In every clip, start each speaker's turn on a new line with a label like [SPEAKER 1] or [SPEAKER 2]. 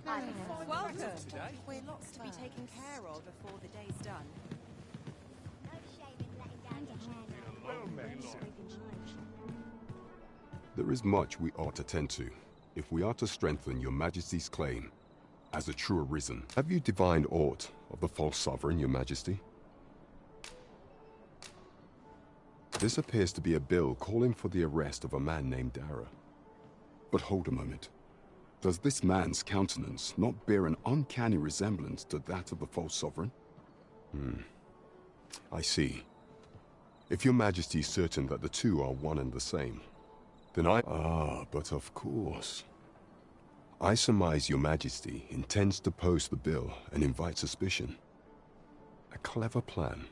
[SPEAKER 1] Welcome. We're lots to be taken care of before the day's done.
[SPEAKER 2] There is much we ought to tend to, if we are to strengthen your Majesty's claim as a true arisen. Have you divined aught of the false sovereign, your Majesty? This appears to be a bill calling for the arrest of a man named Dara. But hold a moment. Does this man's countenance not bear an uncanny resemblance to that of the false sovereign? I see. If your Majesty is certain that the two are one and the same, then but of course. I surmise your Majesty intends to post the bill and invite suspicion. A clever plan.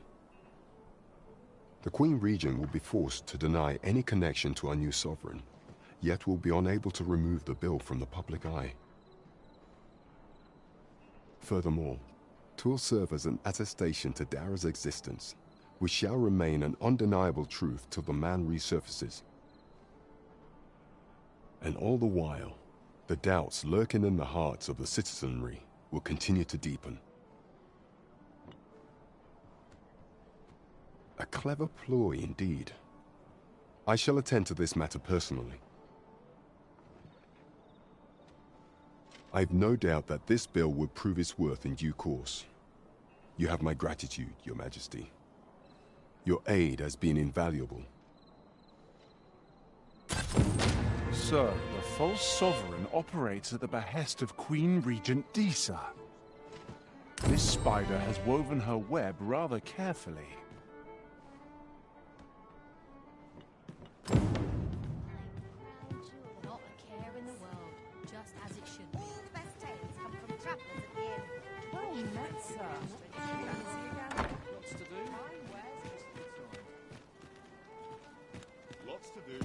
[SPEAKER 2] The Queen Regent will be forced to deny any connection to our new sovereign, yet will be unable to remove the bill from the public eye. Furthermore, 'twill serve as an attestation to Dara's existence, which shall remain an undeniable truth till the man resurfaces. And all the while, the doubts lurking in the hearts of the citizenry will continue to deepen. A clever ploy indeed. I shall attend to this matter personally. I've no doubt that this bill will prove its worth in due course. You have my gratitude, your Majesty. Your aid has been invaluable.
[SPEAKER 3] Sir, the false sovereign operates at the behest of Queen Regent Disa. This spider has woven her web rather carefully.
[SPEAKER 4] Not a care in the world, just as it should be. All the best tales come from travelers at the inn.
[SPEAKER 1] Well met, sir.
[SPEAKER 5] Lots to do. Lots to do.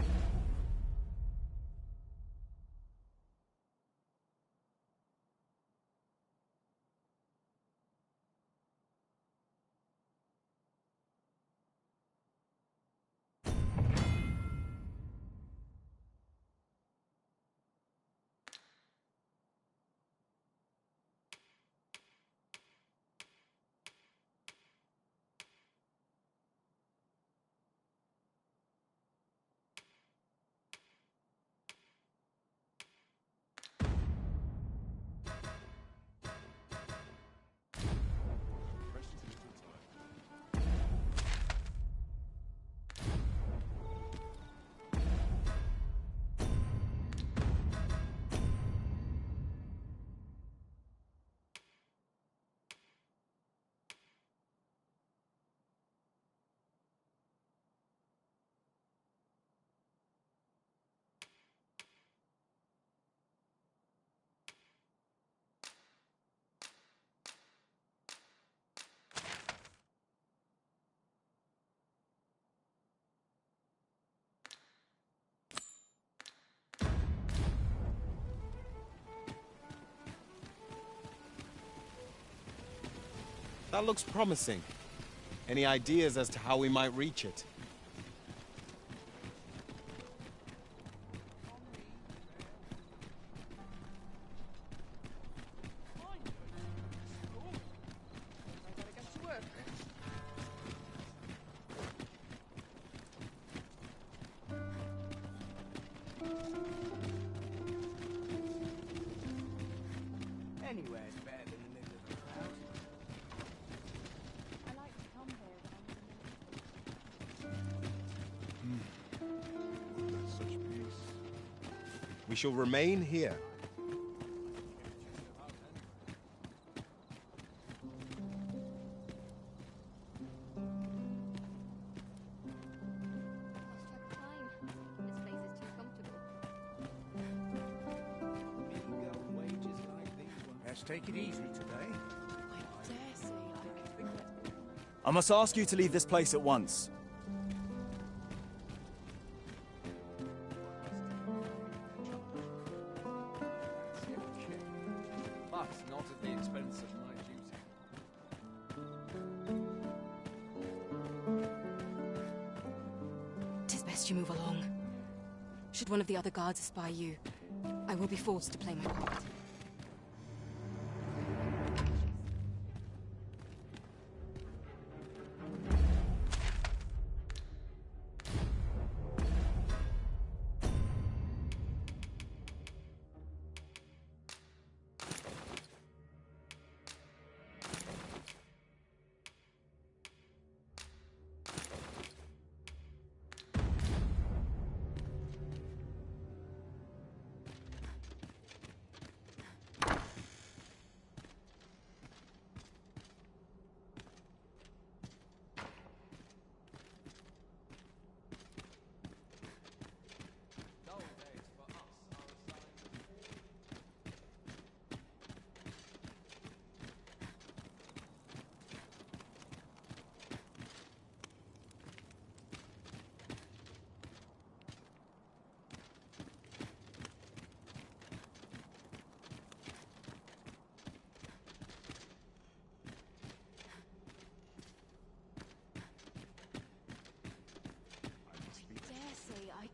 [SPEAKER 6] That looks promising. Any ideas as to how we might reach it?
[SPEAKER 1] Anywhere's better than the middle of the crowd.
[SPEAKER 4] I like to come here when I'm in the
[SPEAKER 3] Such peace.
[SPEAKER 6] We shall remain here.
[SPEAKER 7] Let's take it easy today.
[SPEAKER 1] I dare say I could regret.
[SPEAKER 8] I must ask you to leave this place at once.
[SPEAKER 5] But not at the expense of my duty.
[SPEAKER 4] 'Tis best you move along. Should one of the other guards espy you, I will be forced to play my part.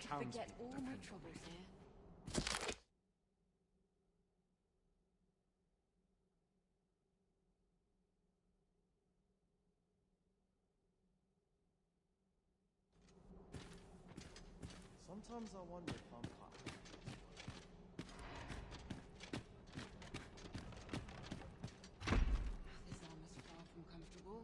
[SPEAKER 1] Forget all my troubles here.
[SPEAKER 6] Sometimes I wonder if I'm part.
[SPEAKER 1] This armor's far from comfortable.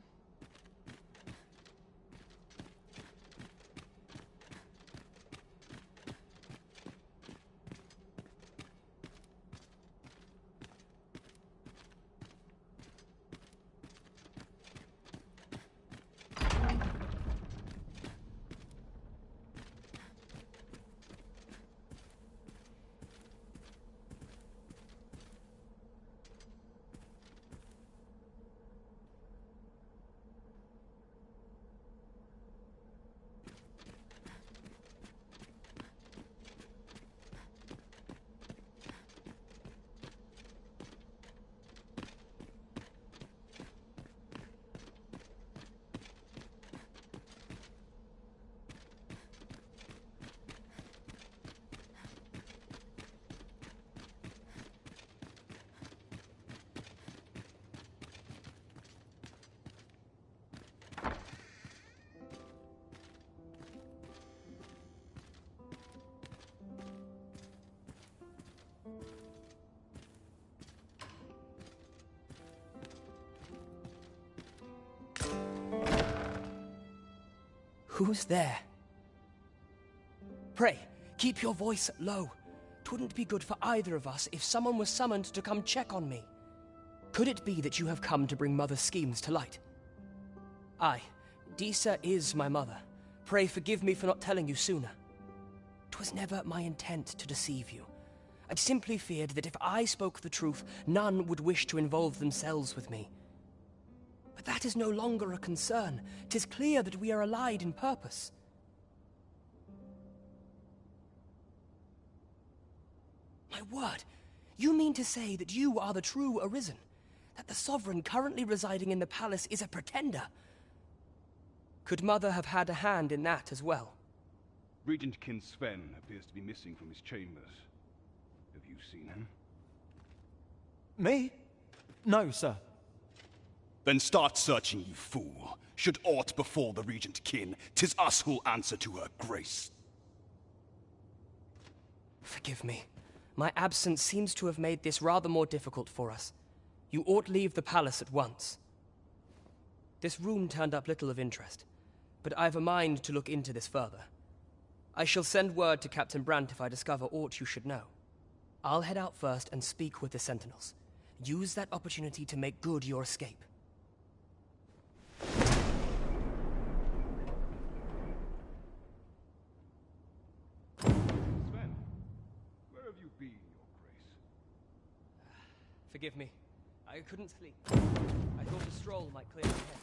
[SPEAKER 9] Who's there? Pray, keep your voice low. 'Twouldn't be good for either of us if someone was summoned to come check on me. Could it be that you have come to bring Mother's schemes to light? Aye, Disa is my mother. Pray forgive me for not telling you sooner. 'Twas never my intent to deceive you. I simply feared that if I spoke the truth, none would wish to involve themselves with me. But that is no longer a concern. 'Tis clear that we are allied in purpose. My word, you mean to say that you are the true Arisen? That the Sovereign currently residing in the palace is a pretender? Could Mother have had a hand in that as well?
[SPEAKER 10] Regent Kin Sven appears to be missing from his chambers. Have you seen him?
[SPEAKER 8] Me? No, sir.
[SPEAKER 10] Then start searching, you fool. Should aught befall the Regent Kin, 'tis us who'll answer to her grace.
[SPEAKER 9] Forgive me. My absence seems to have made this rather more difficult for us. You ought leave the palace at once. This room turned up little of interest, but I've a mind to look into this further. I shall send word to Captain Brandt if I discover aught you should know. I'll head out first and speak with the Sentinels. Use that opportunity to make good your escape.
[SPEAKER 10] Sven, where have you been, your grace?
[SPEAKER 9] Forgive me. I couldn't sleep. I thought a stroll might clear my head.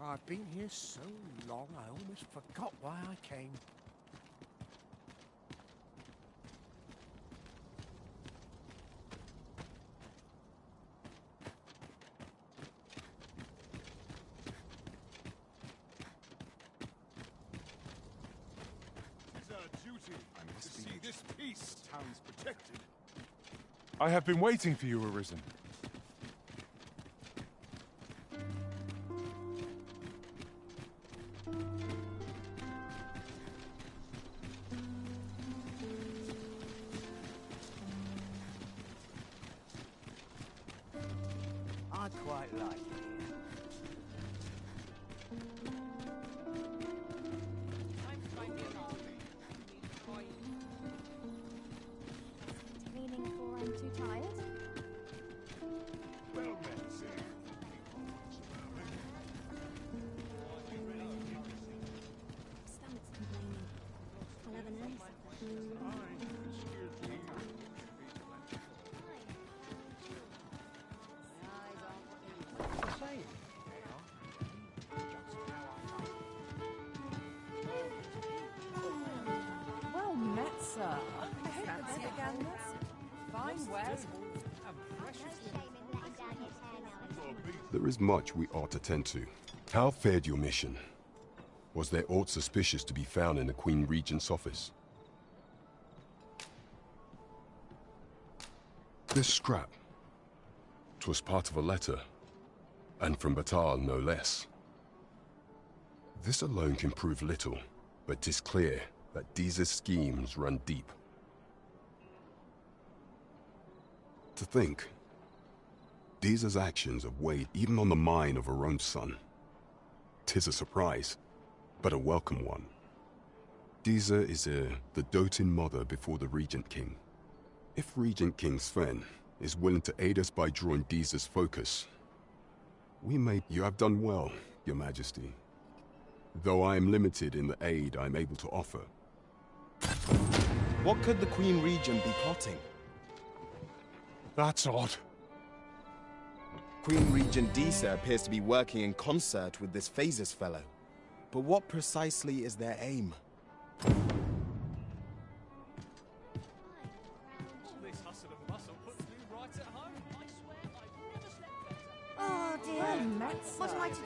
[SPEAKER 7] I've been here so long, I almost forgot why I came.
[SPEAKER 5] It's our duty to see this peace town's protected.
[SPEAKER 3] I have been waiting for you, Arisen.
[SPEAKER 7] I quite like it.
[SPEAKER 1] Time to find the alarm.
[SPEAKER 4] Meaning for I'm too tired?
[SPEAKER 5] Well met, sir.
[SPEAKER 2] There is much we ought to tend to. How fared your mission? Was there aught suspicious to be found in the Queen Regent's office? This scrap. 'Twas part of a letter. And from Batal, no less. This alone can prove little, but 'tis clear that Deeza's schemes run deep. To think, Deeza's actions have weighed even on the mind of her own son. 'Tis a surprise, but a welcome one. Deeza is the doting mother before the Regent King. If Regent King Sven is willing to aid us by drawing Deeza's focus, we may... You have done well, Your Majesty. Though I am limited in the aid I am able to offer.
[SPEAKER 6] What could the Queen Regent be plotting?
[SPEAKER 3] That's odd.
[SPEAKER 6] Queen Regent Deeza appears to be working in concert with this Phases fellow. But what precisely is their aim?
[SPEAKER 1] Oh dear. What am I to do?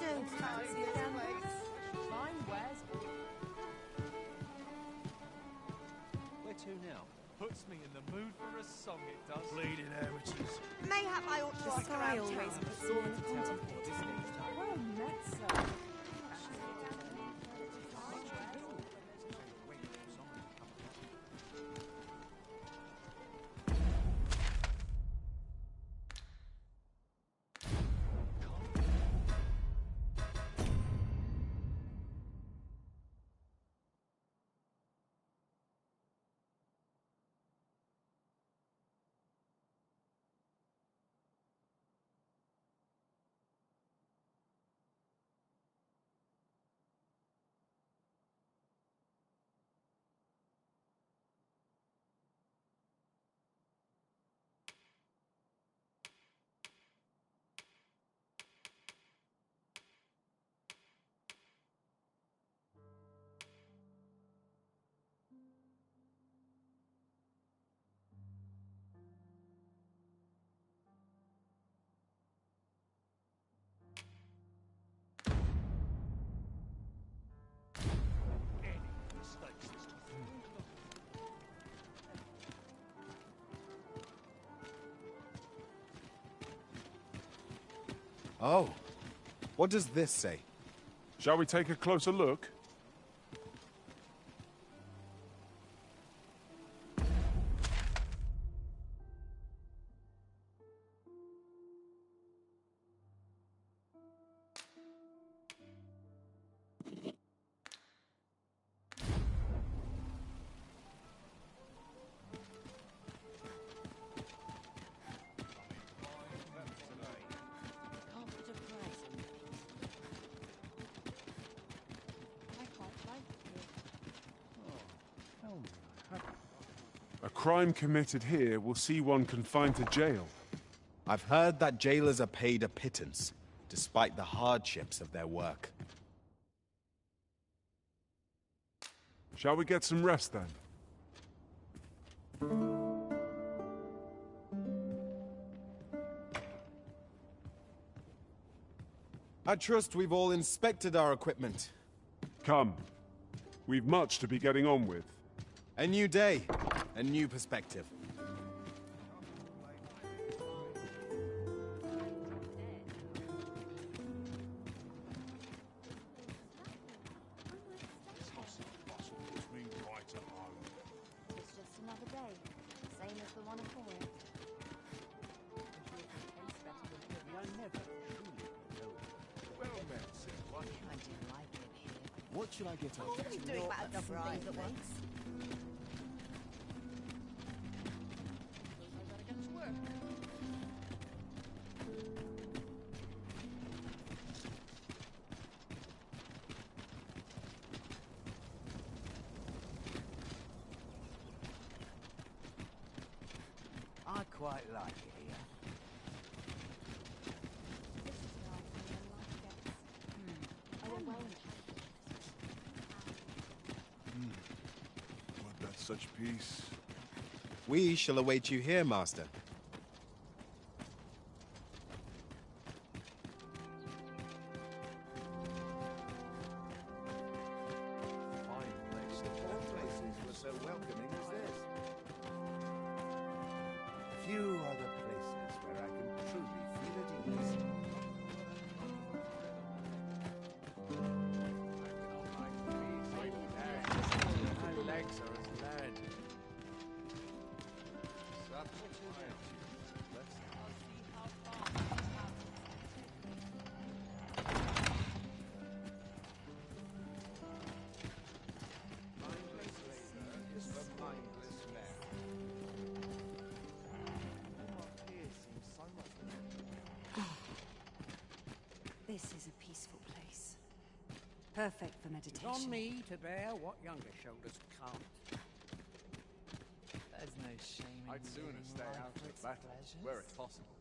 [SPEAKER 8] Where to now? Puts me in the mood for a song, it does.
[SPEAKER 5] Bleeding amateurs.
[SPEAKER 1] Mayhap I ought to
[SPEAKER 11] The
[SPEAKER 1] ask
[SPEAKER 11] sky
[SPEAKER 1] around
[SPEAKER 11] always
[SPEAKER 1] town.
[SPEAKER 11] puts you in contemplative mood.
[SPEAKER 1] Well met, sir.
[SPEAKER 6] Oh, what does this say?
[SPEAKER 3] Shall we take a closer look? A crime committed here will see one confined to jail.
[SPEAKER 6] I've heard that jailers are paid a pittance, despite the hardships of their work.
[SPEAKER 3] Shall we get some rest then?
[SPEAKER 6] I trust we've all inspected our equipment.
[SPEAKER 3] Come. We've much to be getting on with.
[SPEAKER 6] A new day, a new perspective.
[SPEAKER 11] It's just another day, same as the one before it.
[SPEAKER 1] I do like it here.
[SPEAKER 10] What should I get up
[SPEAKER 1] What are we doing about a dozen things at once?
[SPEAKER 7] I quite like it here.
[SPEAKER 11] This is where I feel life gets. Overwhelming.
[SPEAKER 5] What about such peace?
[SPEAKER 6] We shall await you here, Master.
[SPEAKER 7] wish that all places were so welcoming as this. Few are the places where I can truly feel at ease. My legs are as lead.
[SPEAKER 1] This is a peaceful place. Perfect for meditation.
[SPEAKER 7] It's on me to bear what younger shoulders can't.
[SPEAKER 8] There's no shame in
[SPEAKER 5] I'd sooner
[SPEAKER 8] living
[SPEAKER 5] stay
[SPEAKER 8] life
[SPEAKER 5] out
[SPEAKER 8] for
[SPEAKER 5] of
[SPEAKER 8] its
[SPEAKER 5] battle,
[SPEAKER 8] pleasures.
[SPEAKER 5] where it's possible.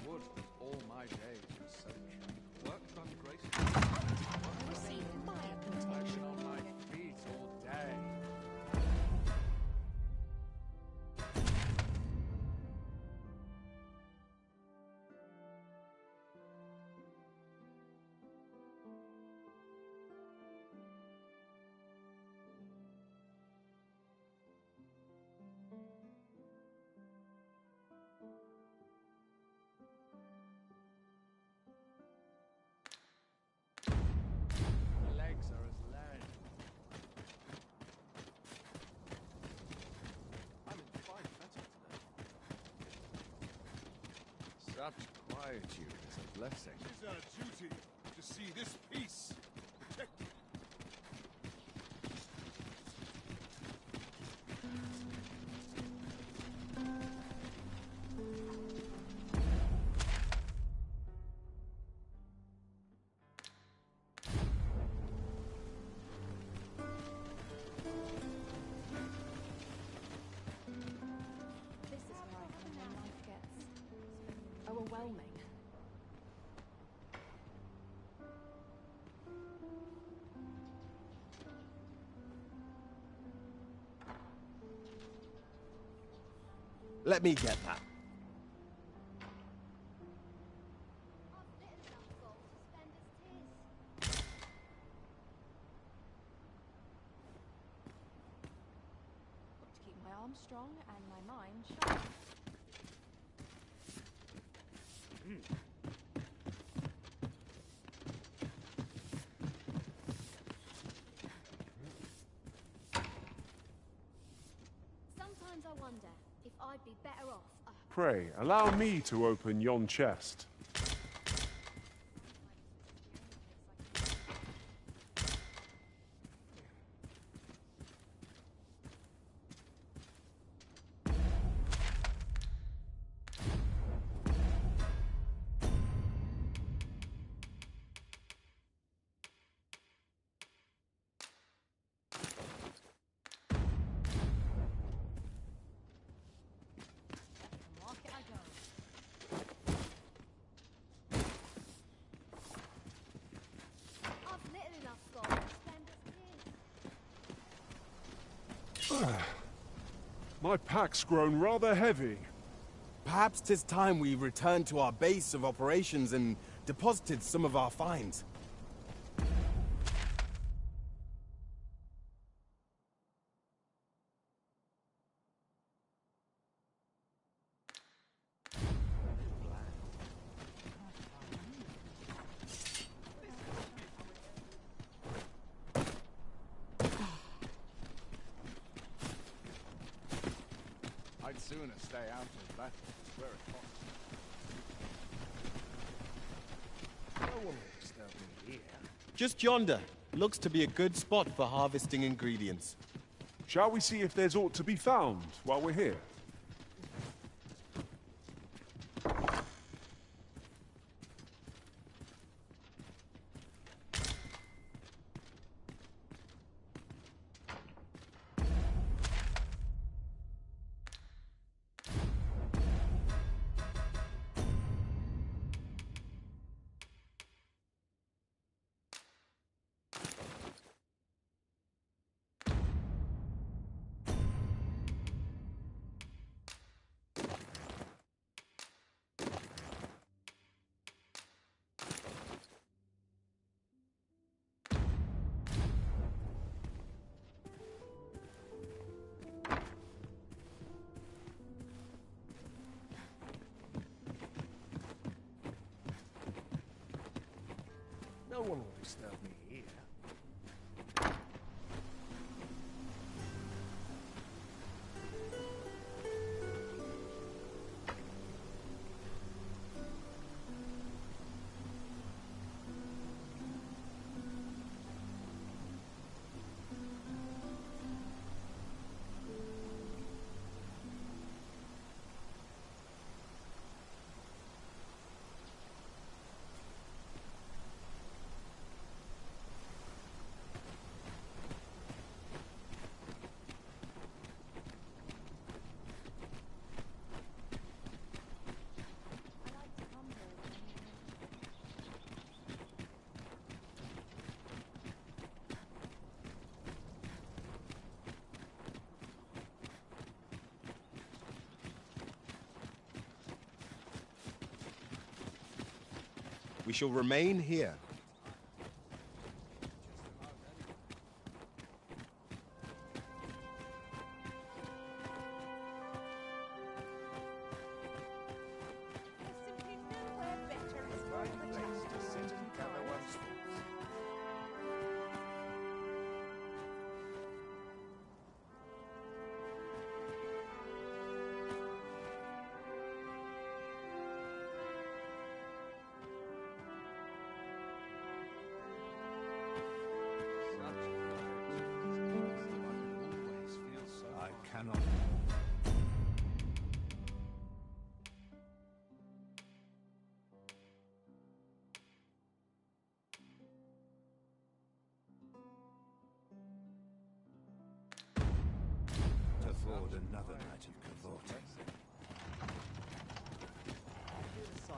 [SPEAKER 5] Would that all my days were such. Work done gracefully. I've been on my feet all day.
[SPEAKER 7] My legs are as lead.
[SPEAKER 5] I'm in fine fettle today. Such quietude is a blessing.
[SPEAKER 12] It is our duty to see this peace protected.
[SPEAKER 11] This is where I find my life gets overwhelming.
[SPEAKER 6] Let me get that.
[SPEAKER 11] Got to keep my arms strong and my mind sharp. better off.
[SPEAKER 3] Pray, allow me to open yon chest.
[SPEAKER 4] Market I go.
[SPEAKER 11] I've little enough gold to spend as kids.
[SPEAKER 3] My pack's grown rather heavy.
[SPEAKER 6] Perhaps 'tis time we returned to our base of operations and deposited some of our finds.
[SPEAKER 5] I'd sooner stay out of battle where it's possible.
[SPEAKER 7] No one will disturb me here.
[SPEAKER 6] Just yonder. Looks to be a good spot for harvesting ingredients.
[SPEAKER 3] Shall we see if there's aught to be found while we're here?
[SPEAKER 7] No one will disturb me here.
[SPEAKER 6] We shall remain here.
[SPEAKER 1] There's simply nowhere better as far as the chance to sit and gather one's thoughts.
[SPEAKER 5] I cannot. To afford another night of cavorting. It's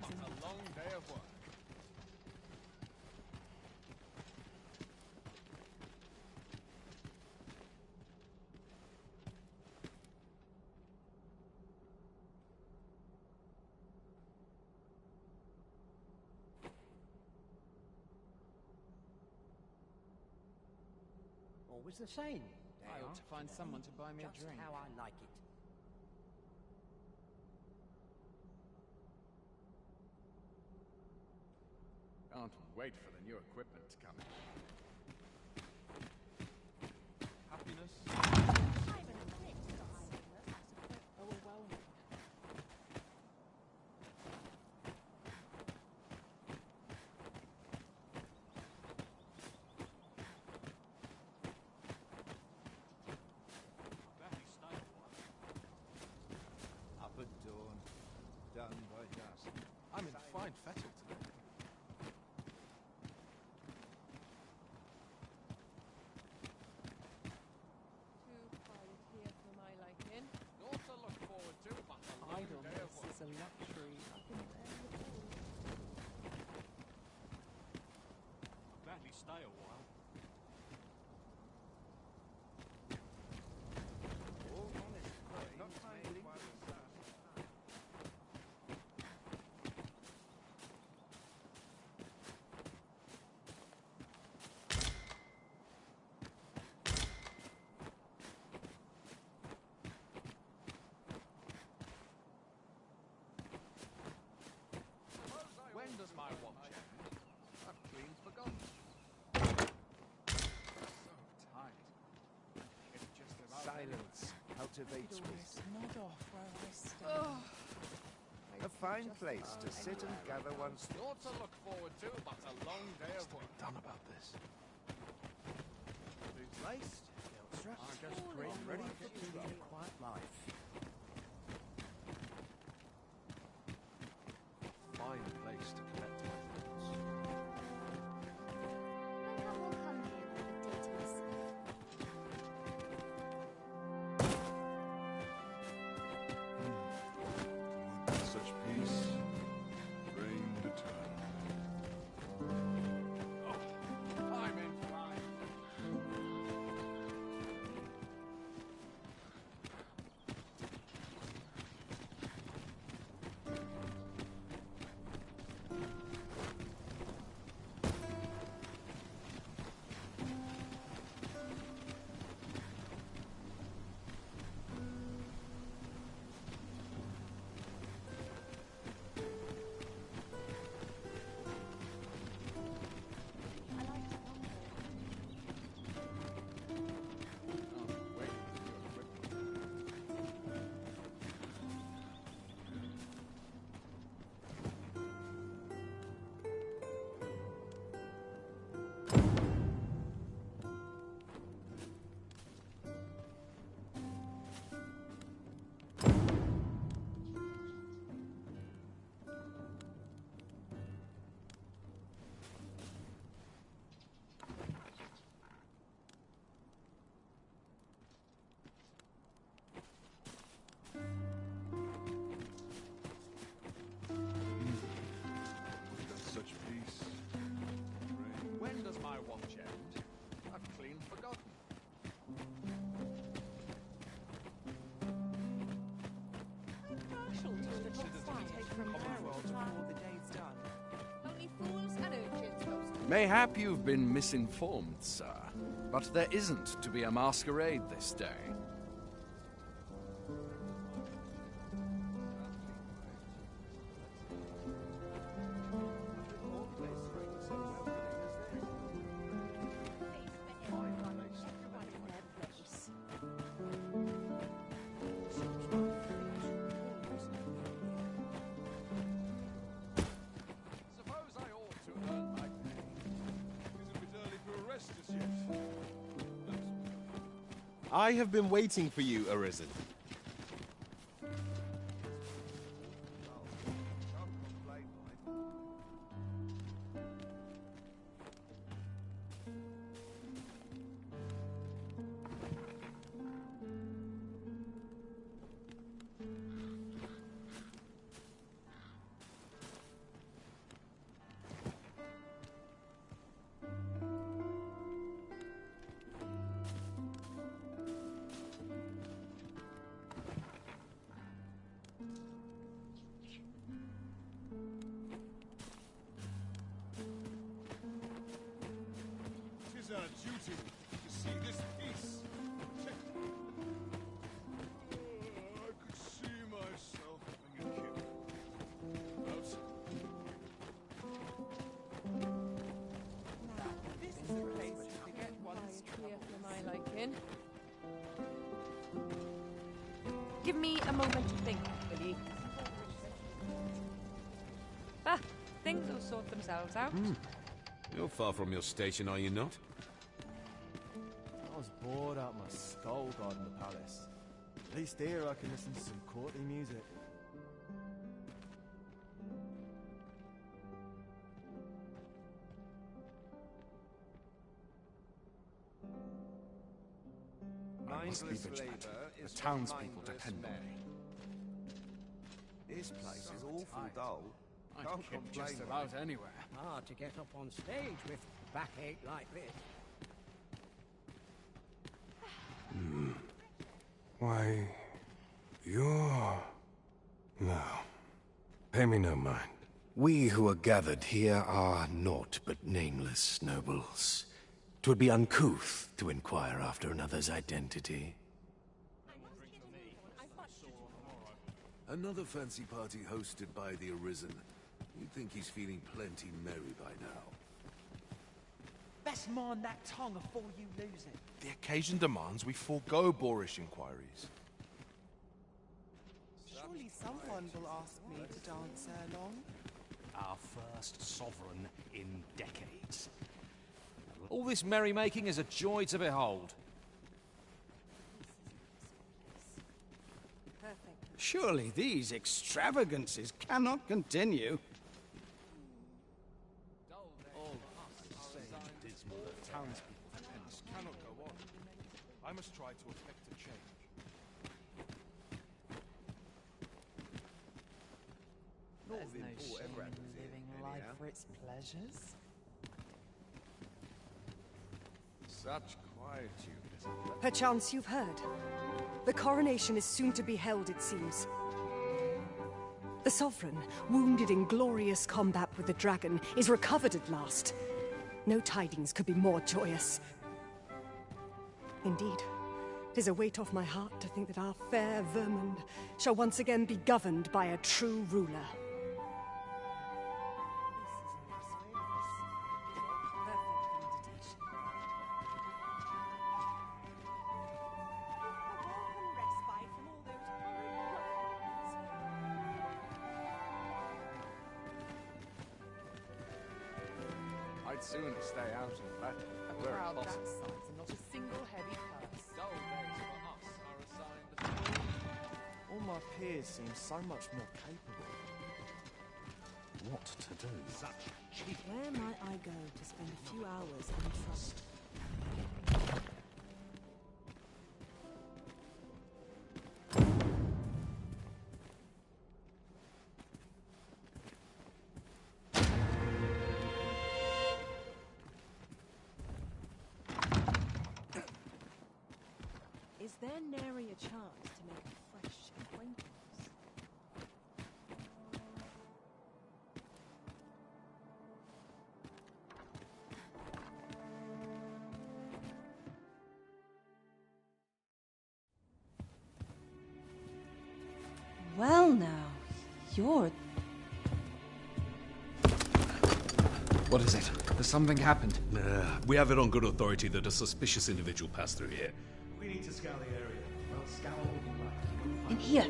[SPEAKER 5] a long day of work.
[SPEAKER 7] Always the same.
[SPEAKER 13] I ought to find someone to buy me a drink.
[SPEAKER 7] How I like it.
[SPEAKER 5] Can't wait for the new equipment to come in. find fettle today.
[SPEAKER 1] Too quiet here for my liking.
[SPEAKER 8] Naught to look forward to, but a long day of work.
[SPEAKER 13] Idleness is a luxury I can barely afford.
[SPEAKER 8] I'll gladly stay a while. When does my watch end? I've clean forgotten. So tight. It's just about
[SPEAKER 7] Silence cultivates wisdom.
[SPEAKER 13] Nod off where I stand.
[SPEAKER 7] A fine place to sit and gather one's
[SPEAKER 8] naught to look forward to, but a long day of work.
[SPEAKER 3] Done about this.
[SPEAKER 7] boots laced, belt strapped, just great, ready for a quiet life.
[SPEAKER 3] Fine place to collect my thoughts.
[SPEAKER 11] I have more come here with a day to myself.
[SPEAKER 2] Would such peace reign eternal.
[SPEAKER 8] I'm in flight.
[SPEAKER 11] I like to wander.
[SPEAKER 3] Would such peace reign.
[SPEAKER 8] When does my watch end? I've clean forgotten.
[SPEAKER 1] Partial to the top take from Harold before the day's done. Only fools and urchins goes to
[SPEAKER 14] Mayhap you've been misinformed, sir, but there isn't to be a masquerade this day.
[SPEAKER 11] Everyone in their place.
[SPEAKER 8] Suppose I ought to earn my pay.
[SPEAKER 5] It's a bit early for a rest as yet.
[SPEAKER 6] I have been waiting for you, Arisen.
[SPEAKER 5] Tis our duty to see this peace protected. I could see myself having a kid. Out.
[SPEAKER 1] This is a place to get one's clear for my liking. Give me a moment to think, will ye? Ah, things will sort themselves out.
[SPEAKER 15] You're far from your station, are you not?
[SPEAKER 16] I was bored out my skull guarding the palace. At least here I can listen to some courtly music.
[SPEAKER 3] Must be vigilant. The townspeople depend on me.
[SPEAKER 7] This place is awful dull.
[SPEAKER 14] I'd
[SPEAKER 7] Can't
[SPEAKER 14] kick
[SPEAKER 7] complain.
[SPEAKER 14] just about anywhere.
[SPEAKER 7] Hard to get up on stage with backache like this.
[SPEAKER 17] Why, you're... No. Pay me no mind.
[SPEAKER 18] We who are gathered here are naught but nameless nobles. 'Twould be uncouth to inquire after another's identity.
[SPEAKER 19] Another fancy party hosted by the Arisen. You'd think he's feeling plenty merry by now.
[SPEAKER 8] Best mind that tongue afore you lose it.
[SPEAKER 20] The occasion demands we forego boorish inquiries.
[SPEAKER 13] Surely someone will ask me to dance ere long.
[SPEAKER 8] Our first sovereign in decades. All this merrymaking is a joy to behold.
[SPEAKER 21] Surely these extravagances cannot continue.
[SPEAKER 3] The townspeople depend. This cannot go on. I must try to effect a change.
[SPEAKER 13] There's no shame in living life for its pleasures.
[SPEAKER 14] Such quietude, isn't there?
[SPEAKER 22] Perchance you've heard. The coronation is soon to be held, it seems. The Sovereign, wounded in glorious combat with the dragon, is recovered at last. No tidings could be more joyous. Indeed, 'tis a weight off my heart to think that our fair Vermund shall once again be governed by a true ruler.
[SPEAKER 14] I'd sooner stay out of that.
[SPEAKER 13] A crowd that size and not a single heavy purse.
[SPEAKER 14] Dull days for us are assigned the
[SPEAKER 16] All my peers seem so much more capable.
[SPEAKER 10] What to do?
[SPEAKER 13] Such cheap. Where might I go to spend a few hours untrusted? Is there nary a chance to make a fresh acquaintance?
[SPEAKER 23] Well now, you're...
[SPEAKER 14] What is it? Has something happened?
[SPEAKER 15] We have it on good authority that a suspicious individual passed through here.
[SPEAKER 24] We need to scour the area. Well, scour what we like.
[SPEAKER 23] In here.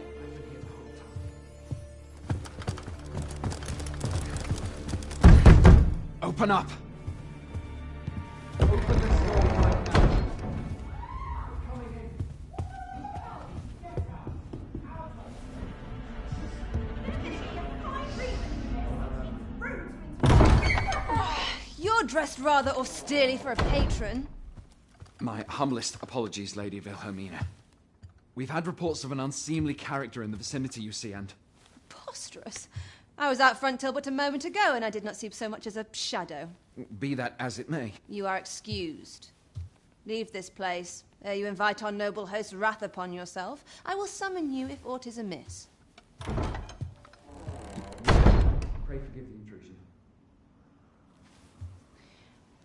[SPEAKER 14] Open up!
[SPEAKER 23] You're dressed rather austerely for a patron.
[SPEAKER 14] My humblest apologies, Lady Wilhelmina. We've had reports of an unseemly character in the vicinity, you see, and...
[SPEAKER 23] Preposterous. I was out front till but a moment ago, and I did not see so much as a shadow.
[SPEAKER 14] Be that as it may.
[SPEAKER 23] You are excused. Leave this place, ere you invite our noble host's wrath upon yourself. I will summon you if aught is amiss.
[SPEAKER 14] Pray forgive the intrusion.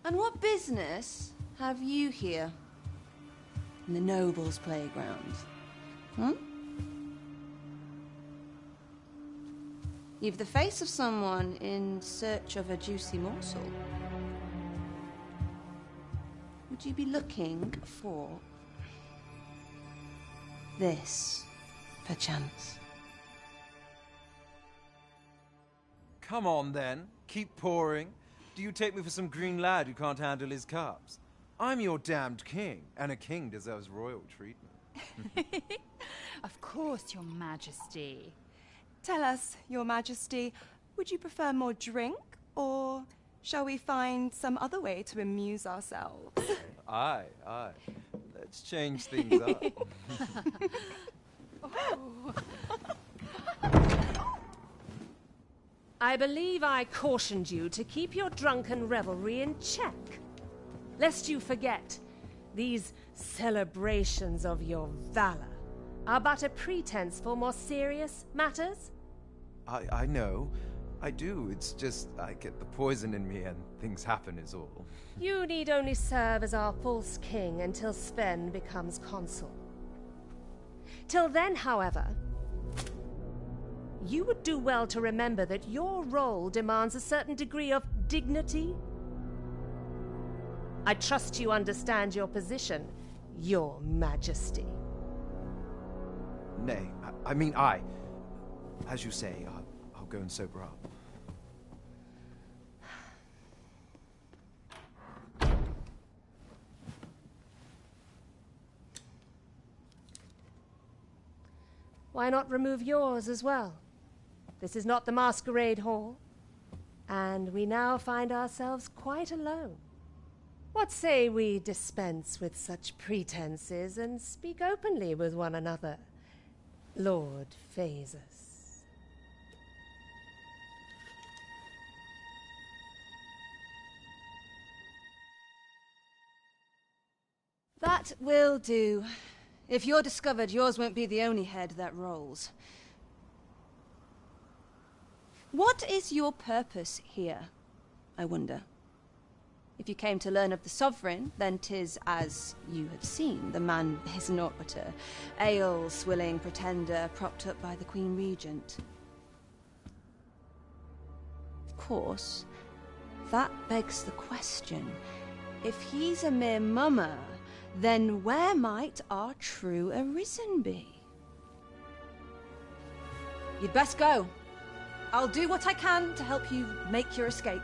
[SPEAKER 23] And what business have you here? In the nobles' playground? You've the face of someone in search of a juicy morsel. Would you be looking for this, perchance?
[SPEAKER 25] Come on, then. Keep pouring. Do you take me for some green lad who can't handle his cups? I'm your damned king, and a king deserves royal treatment.
[SPEAKER 26] Of course, Your Majesty. Tell us, Your Majesty, would you prefer more drink, or shall we find some other way to amuse ourselves?
[SPEAKER 25] Aye, aye. Let's change things up.
[SPEAKER 2] I believe I cautioned you to keep your drunken revelry in check, lest you forget these celebrations of your valor are but a pretense for more serious matters.
[SPEAKER 25] I know. I do. It's just I get the poison in me and things happen is all.
[SPEAKER 2] You need only serve as our false king until Sven becomes consul. Till then, however, you would do well to remember that your role demands a certain degree of dignity. I trust you understand your position, Your Majesty.
[SPEAKER 25] Nay, as you say, I'll go and sober up.
[SPEAKER 2] Why not remove yours as well? This is not the masquerade hall, and we now find ourselves quite alone. What say we dispense with such pretenses and speak openly with one another, Lord Phasus?
[SPEAKER 23] That will do. If you're discovered, yours won't be the only head that rolls. What is your purpose here, I wonder? If you came to learn of the Sovereign, then 'tis as you have seen. The man is naught but a ale-swilling pretender propped up by the Queen Regent. Of course, that begs the question. If he's a mere mummer, then where might our true Arisen be? You'd best go. I'll do what I can to help you make your escape.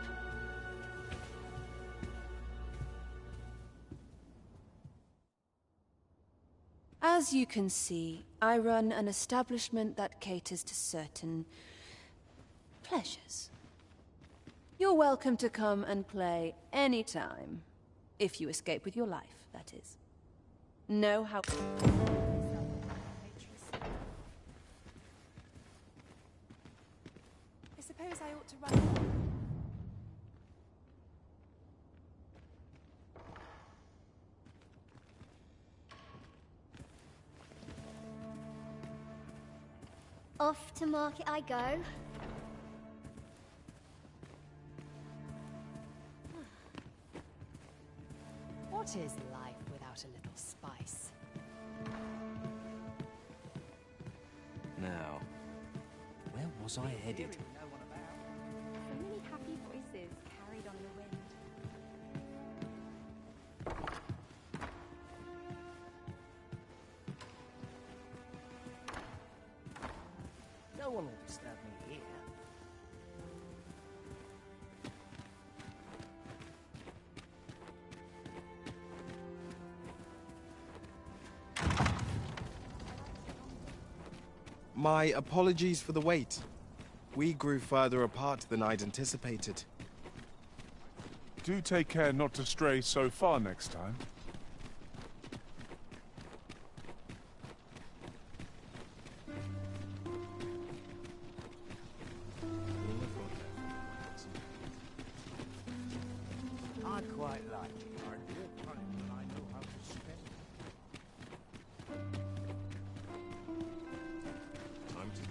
[SPEAKER 23] As you can see, I run an establishment that caters to certain pleasures. You're welcome to come and play anytime, if you escape with your life, that is. Know how...
[SPEAKER 26] I suppose I ought to run.
[SPEAKER 4] Off to market I go.
[SPEAKER 13] What is life without a little spice?
[SPEAKER 8] Now, where was I headed?
[SPEAKER 4] So many happy voices carried on the wind.
[SPEAKER 7] No one will disturb me here.
[SPEAKER 20] My apologies for the wait. We grew further apart than I'd anticipated.
[SPEAKER 3] Do take care not to stray so far next time.
[SPEAKER 7] I quite like the idea of time when I know how to spend it.
[SPEAKER 20] Time to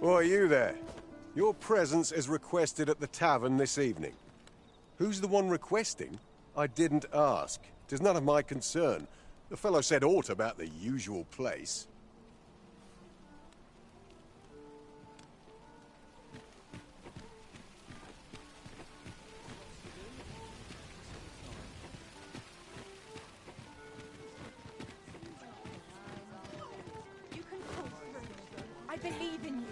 [SPEAKER 6] Why, you there. Your presence is requested at the tavern this evening. Who's the one requesting? I didn't ask. 'Tis none of my concern. The fellow said aught about the usual place.
[SPEAKER 26] You can pull through. I believe in you.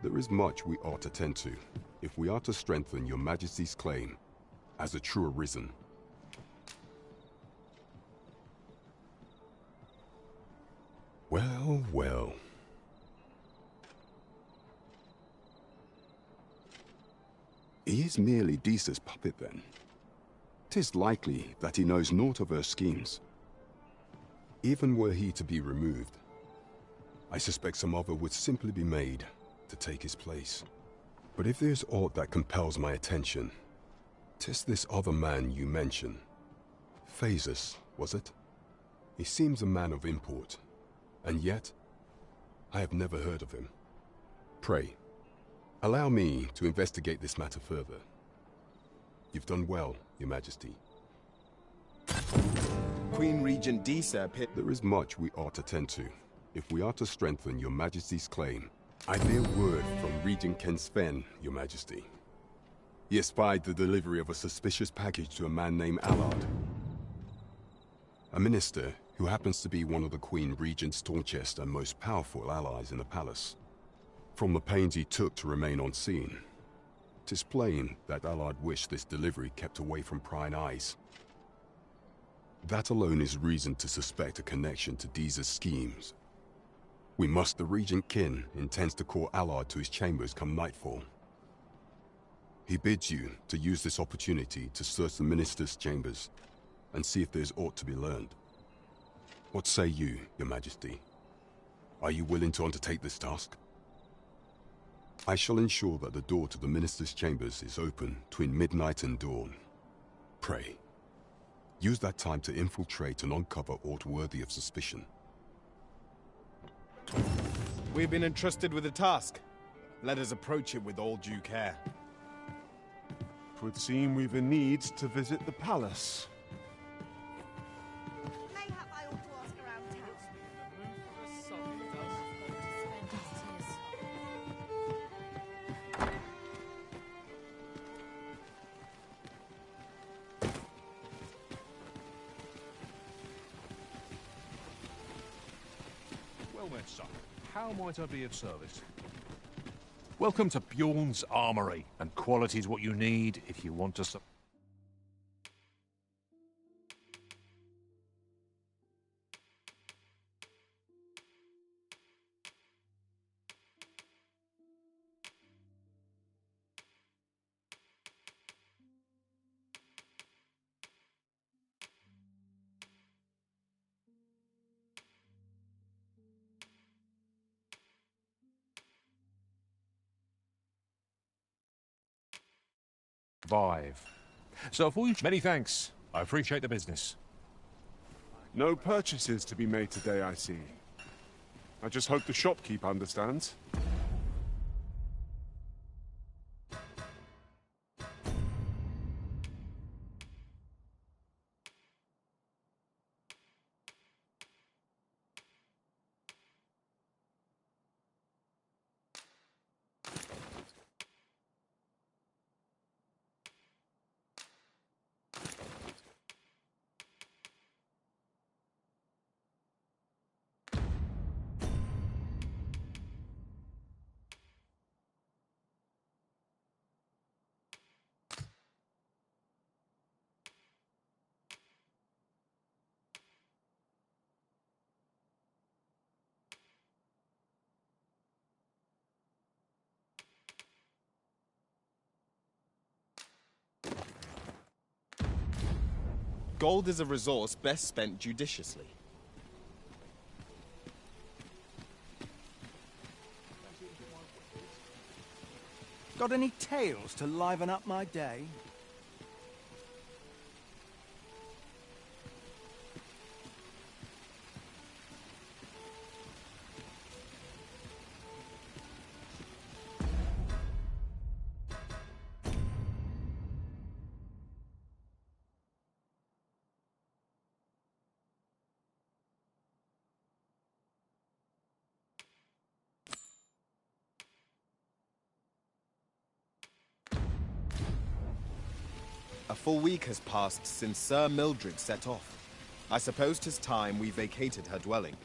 [SPEAKER 1] There is much we ought to tend to, if we are to strengthen your Majesty's claim as a true Arisen. Well, well. He is merely Disa's puppet, then. 'Tis likely that he knows naught of her schemes. Even were he to be removed, I suspect some other would simply be made to take his place. But if there's aught that compels my attention, 'tis this other man you mention. Phasus, was it? He seems a man of import, and yet I have never heard of him. Pray, allow me to investigate this matter further. You've done well, Your Majesty.
[SPEAKER 20] Queen Regent Disa
[SPEAKER 1] There is much we ought to tend to, if we are to strengthen Your Majesty's claim. I bear word from Regent Ken Sven, Your Majesty. He espied the delivery of a suspicious package to a man named Allard, a minister who happens to be one of the Queen Regent's staunchest and most powerful allies in the palace. From the pains he took to remain on scene, 'tis plain that Allard wished this delivery kept away from prying eyes. That alone is reason to suspect a connection to Disa's schemes. We must. The Regent Kin intends to call Allard to his chambers come nightfall. He bids you to use this opportunity to search the minister's chambers and see if there's aught to be learned. What say you, Your Majesty? Are you willing to undertake this task? I shall ensure that the door to the minister's chambers is open between midnight and dawn. Pray, use that time to infiltrate and uncover aught worthy of suspicion.
[SPEAKER 20] We've been entrusted with a task. Let us approach it with all due care.
[SPEAKER 3] 'Twould seem we've a need to visit the palace.
[SPEAKER 26] Mayhap I ought to ask around town.
[SPEAKER 8] Well then, son, how might I be of service? Welcome to Bjorn's Armory, and quality's what you need if you want to... survive. So if we... Many thanks. I appreciate the business.
[SPEAKER 3] No purchases to be made today, I see. I just hope the shopkeep understands.
[SPEAKER 20] Gold is a resource best spent judiciously.
[SPEAKER 21] Got any tales to liven up my day?
[SPEAKER 20] A full week has passed since Sir Mildred set off. I suppose 'tis time we vacated her dwelling.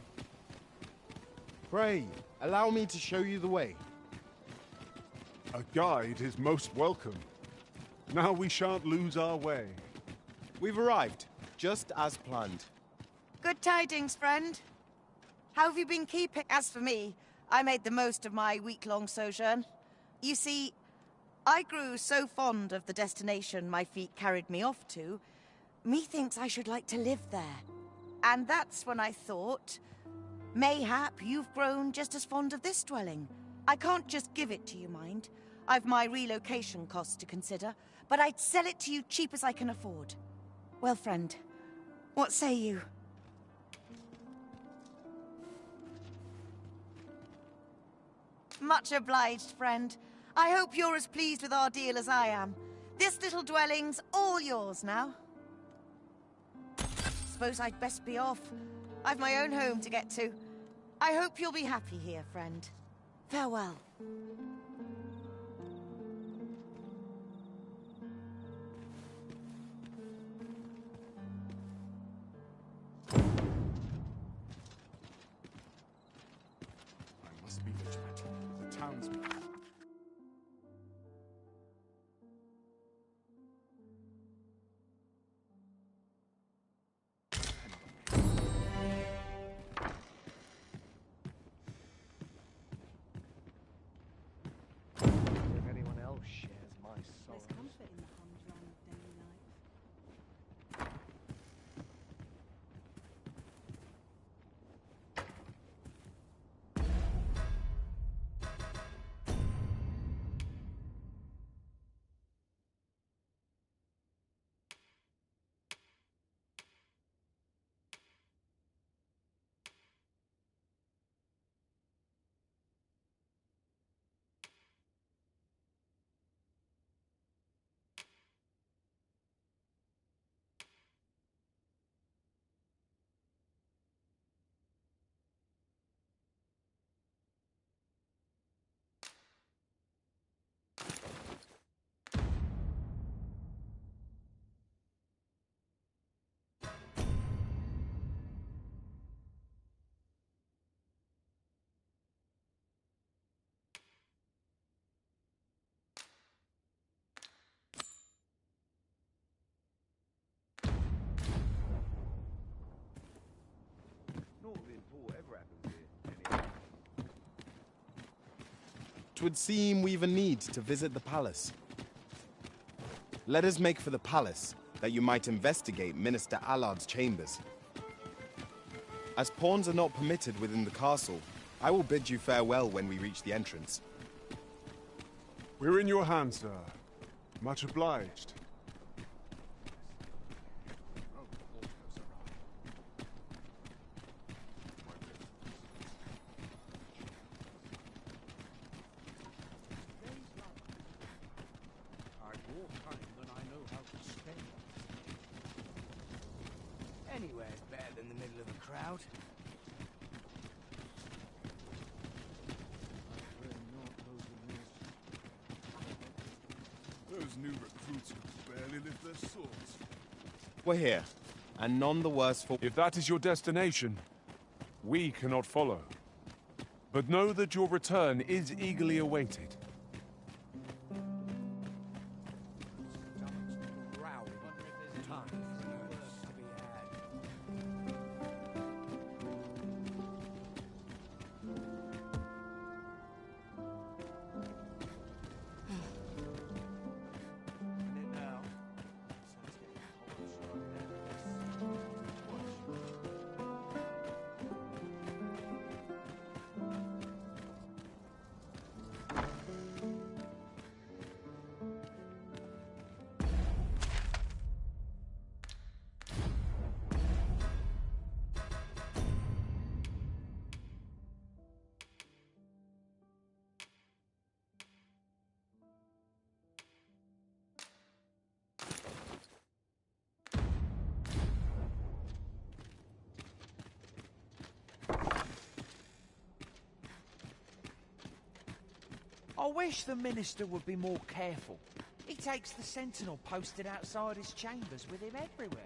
[SPEAKER 20] Pray, allow me to show you the way.
[SPEAKER 3] A guide is most welcome. Now we shan't lose our way.
[SPEAKER 20] We've arrived, just as planned.
[SPEAKER 5] Good tidings, friend. How have you been keeping? As for me, I made the most of my week-long sojourn. You see, I grew so fond of the destination my feet carried me off to, methinks I should like to live there. And that's when I thought, mayhap you've grown just as fond of this dwelling. I can't just give it to you, mind. I've my relocation costs to consider, but I'd sell it to you cheap as I can afford. Well, friend, what say you? Much obliged, friend. I hope you're as pleased with our deal as I am. This little dwelling's all yours now. Suppose I'd best be off. I've my own home to get to. I hope you'll be happy here, friend. Farewell.
[SPEAKER 3] I must be vigilant. The townsmen.
[SPEAKER 16] If anyone else shares my sorrows.
[SPEAKER 22] There's comfort in the humdrum of daily life.
[SPEAKER 20] Twould seem we've a need to visit the palace. Let us make for the palace, that you might investigate Minister Allard's chambers. As pawns are not permitted within the castle, I will bid you farewell when we reach the entrance.
[SPEAKER 3] We're in your hands, sir. Much obliged.
[SPEAKER 7] I've more time than I know how to spend.
[SPEAKER 21] Anywhere's better than the middle of a crowd.
[SPEAKER 3] Those new recruits could barely lift their swords.
[SPEAKER 20] We're here, and none the worse for—
[SPEAKER 3] If that is your destination, we cannot follow. But know that your return is eagerly awaited.
[SPEAKER 21] I wish the minister would be more careful. He takes the sentinel posted outside his chambers with him everywhere.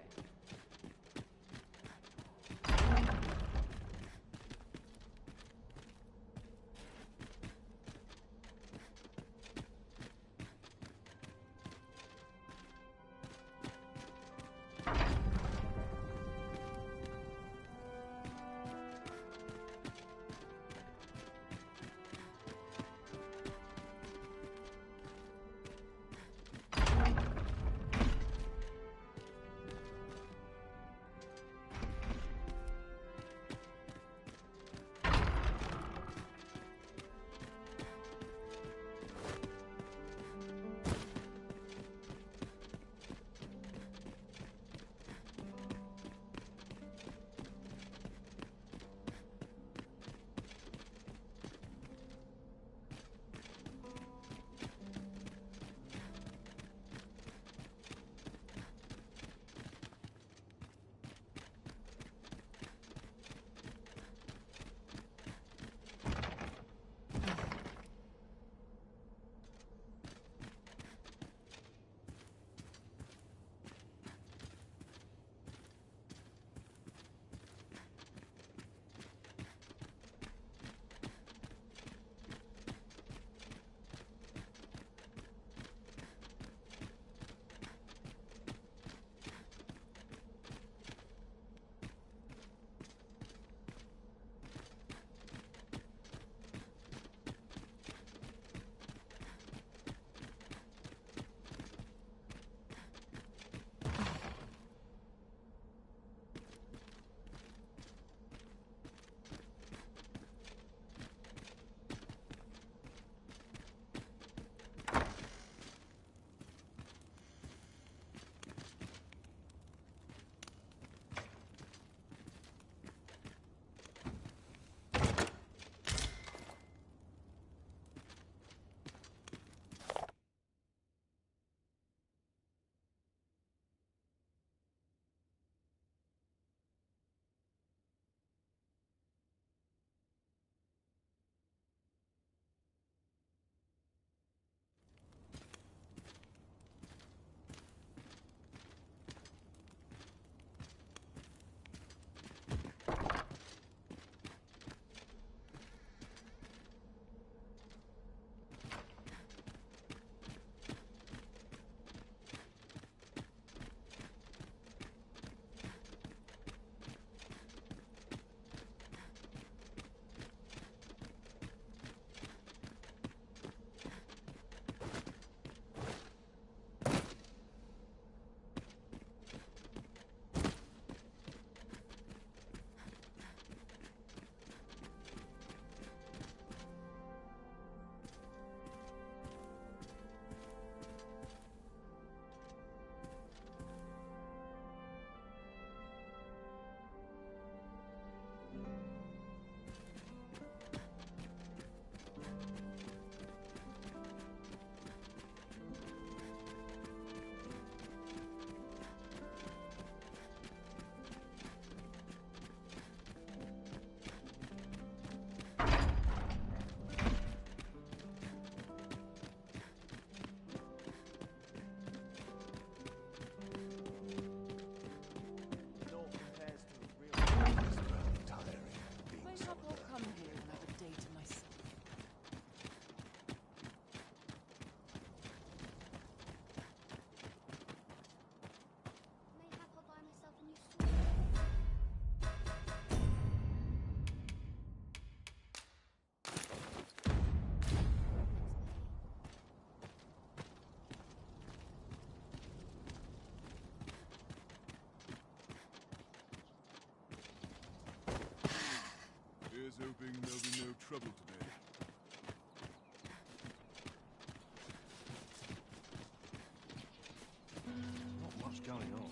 [SPEAKER 16] going on?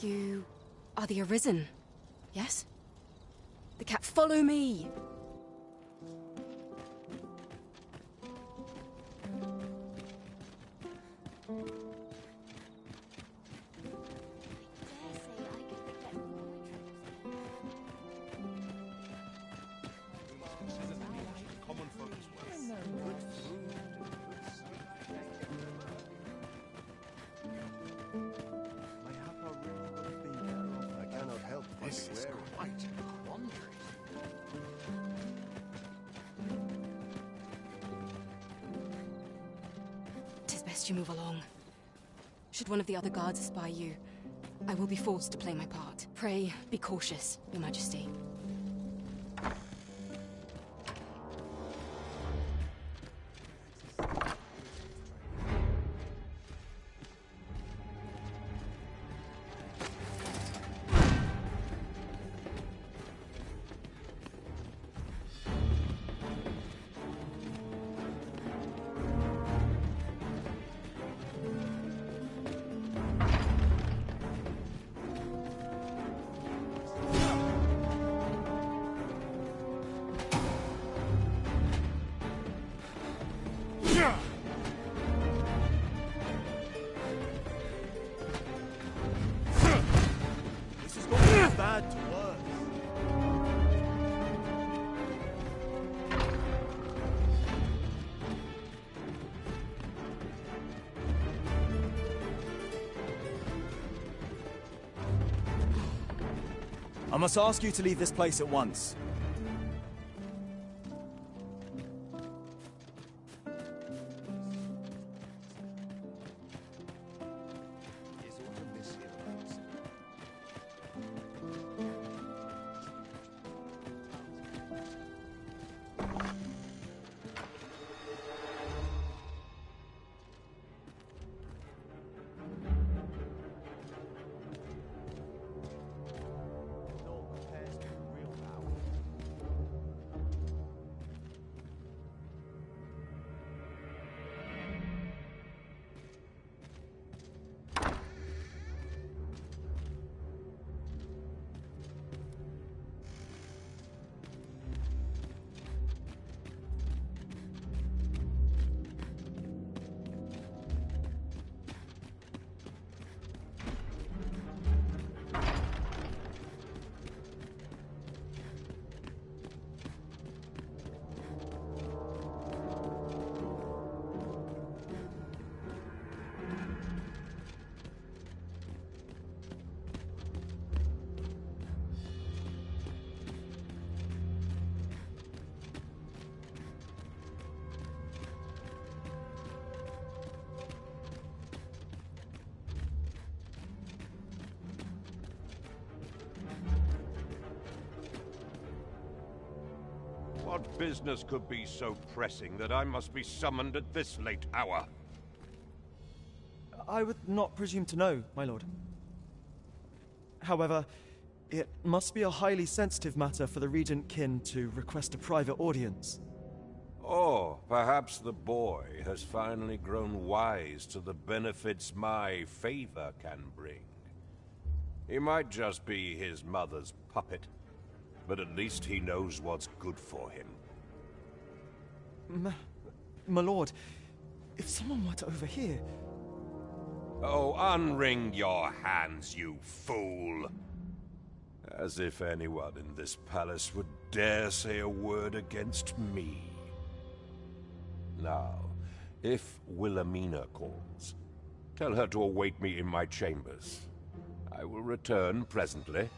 [SPEAKER 22] You are the Arisen, yes? The cat, follow me!
[SPEAKER 15] Common folk as well.
[SPEAKER 6] I cannot help but
[SPEAKER 15] This
[SPEAKER 6] be
[SPEAKER 15] is
[SPEAKER 6] wary.
[SPEAKER 15] quite a quandary.
[SPEAKER 22] Tis best you move along. Should one of the other guards espy you, I will be forced to play my part. Pray, be cautious, Your Majesty.
[SPEAKER 16] This is going from bad to worse. I must ask you to leave this place at once.
[SPEAKER 9] What business could be so pressing that I must be summoned at this late hour?
[SPEAKER 16] I would not presume to know, my lord. However, it must be a highly sensitive matter for the Regent Kin to request a private audience.
[SPEAKER 9] Or perhaps the boy has finally grown wise to the benefits my favor can bring. He might just be his mother's puppet, but at least he knows what's good for him.
[SPEAKER 16] My lord, if someone were to overhear...
[SPEAKER 9] Oh, unwring your hands, you fool! As if anyone in this palace would dare say a word against me. Now, if Wilhelmina calls, tell her to await me in my chambers. I will return presently.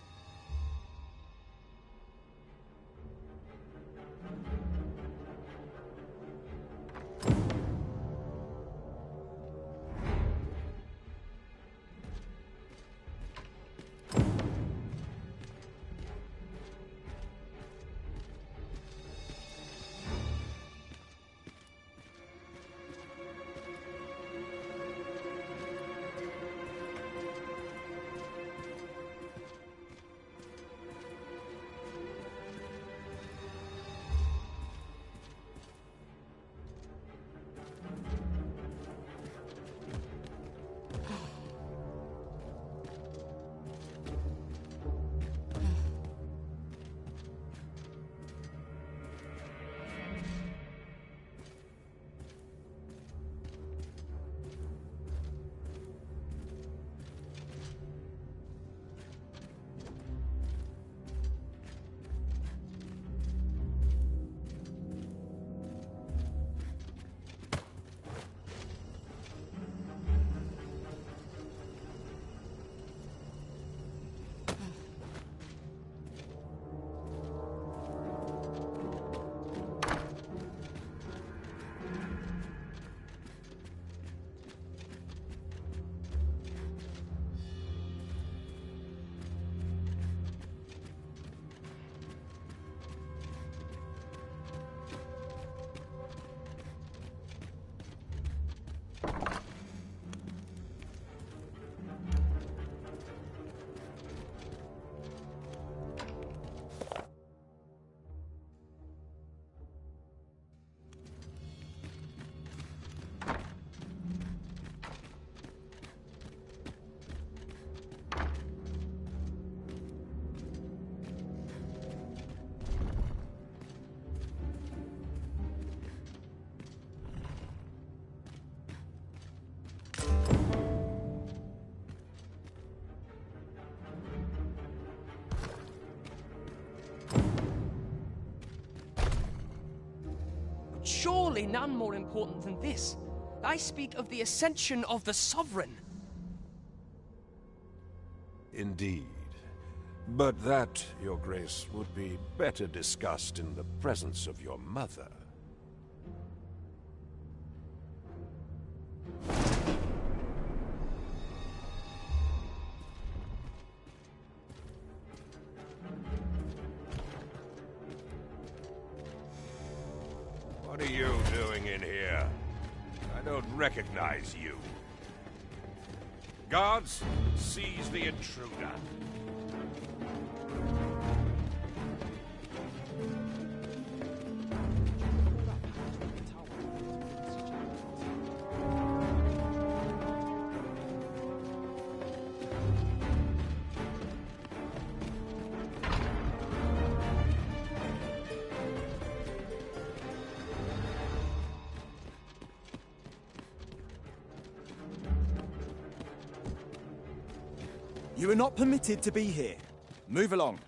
[SPEAKER 10] Surely none more important than this. I speak of the ascension of the Sovereign.
[SPEAKER 9] Indeed. But that, Your Grace, would be better discussed in the presence of your mother. What are you doing in here? I don't recognize you. Guards, seize the intruder.
[SPEAKER 16] You are not permitted to be here. Move along.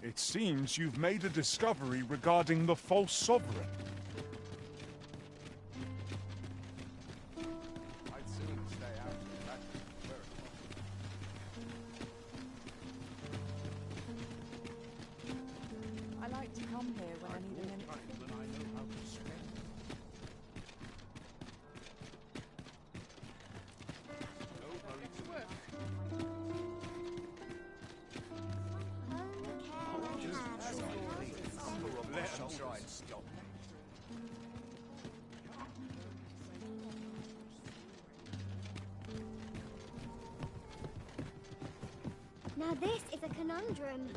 [SPEAKER 3] It seems you've made a discovery regarding the false sovereign.
[SPEAKER 16] I'd sooner stay out of that where it
[SPEAKER 26] I like to come here when I need a minute.
[SPEAKER 16] try and stop me.
[SPEAKER 11] Now this is a conundrum.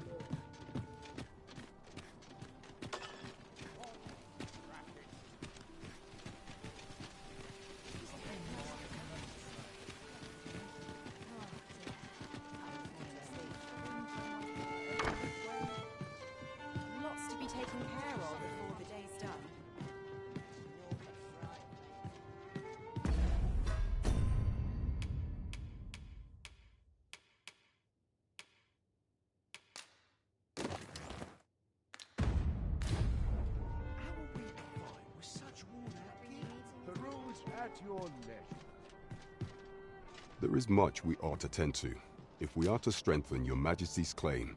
[SPEAKER 26] Lots to be taken care of before the day's done.
[SPEAKER 3] Peruse at your leisure.
[SPEAKER 1] There is much we ought to tend to, if we are to strengthen your Majesty's claim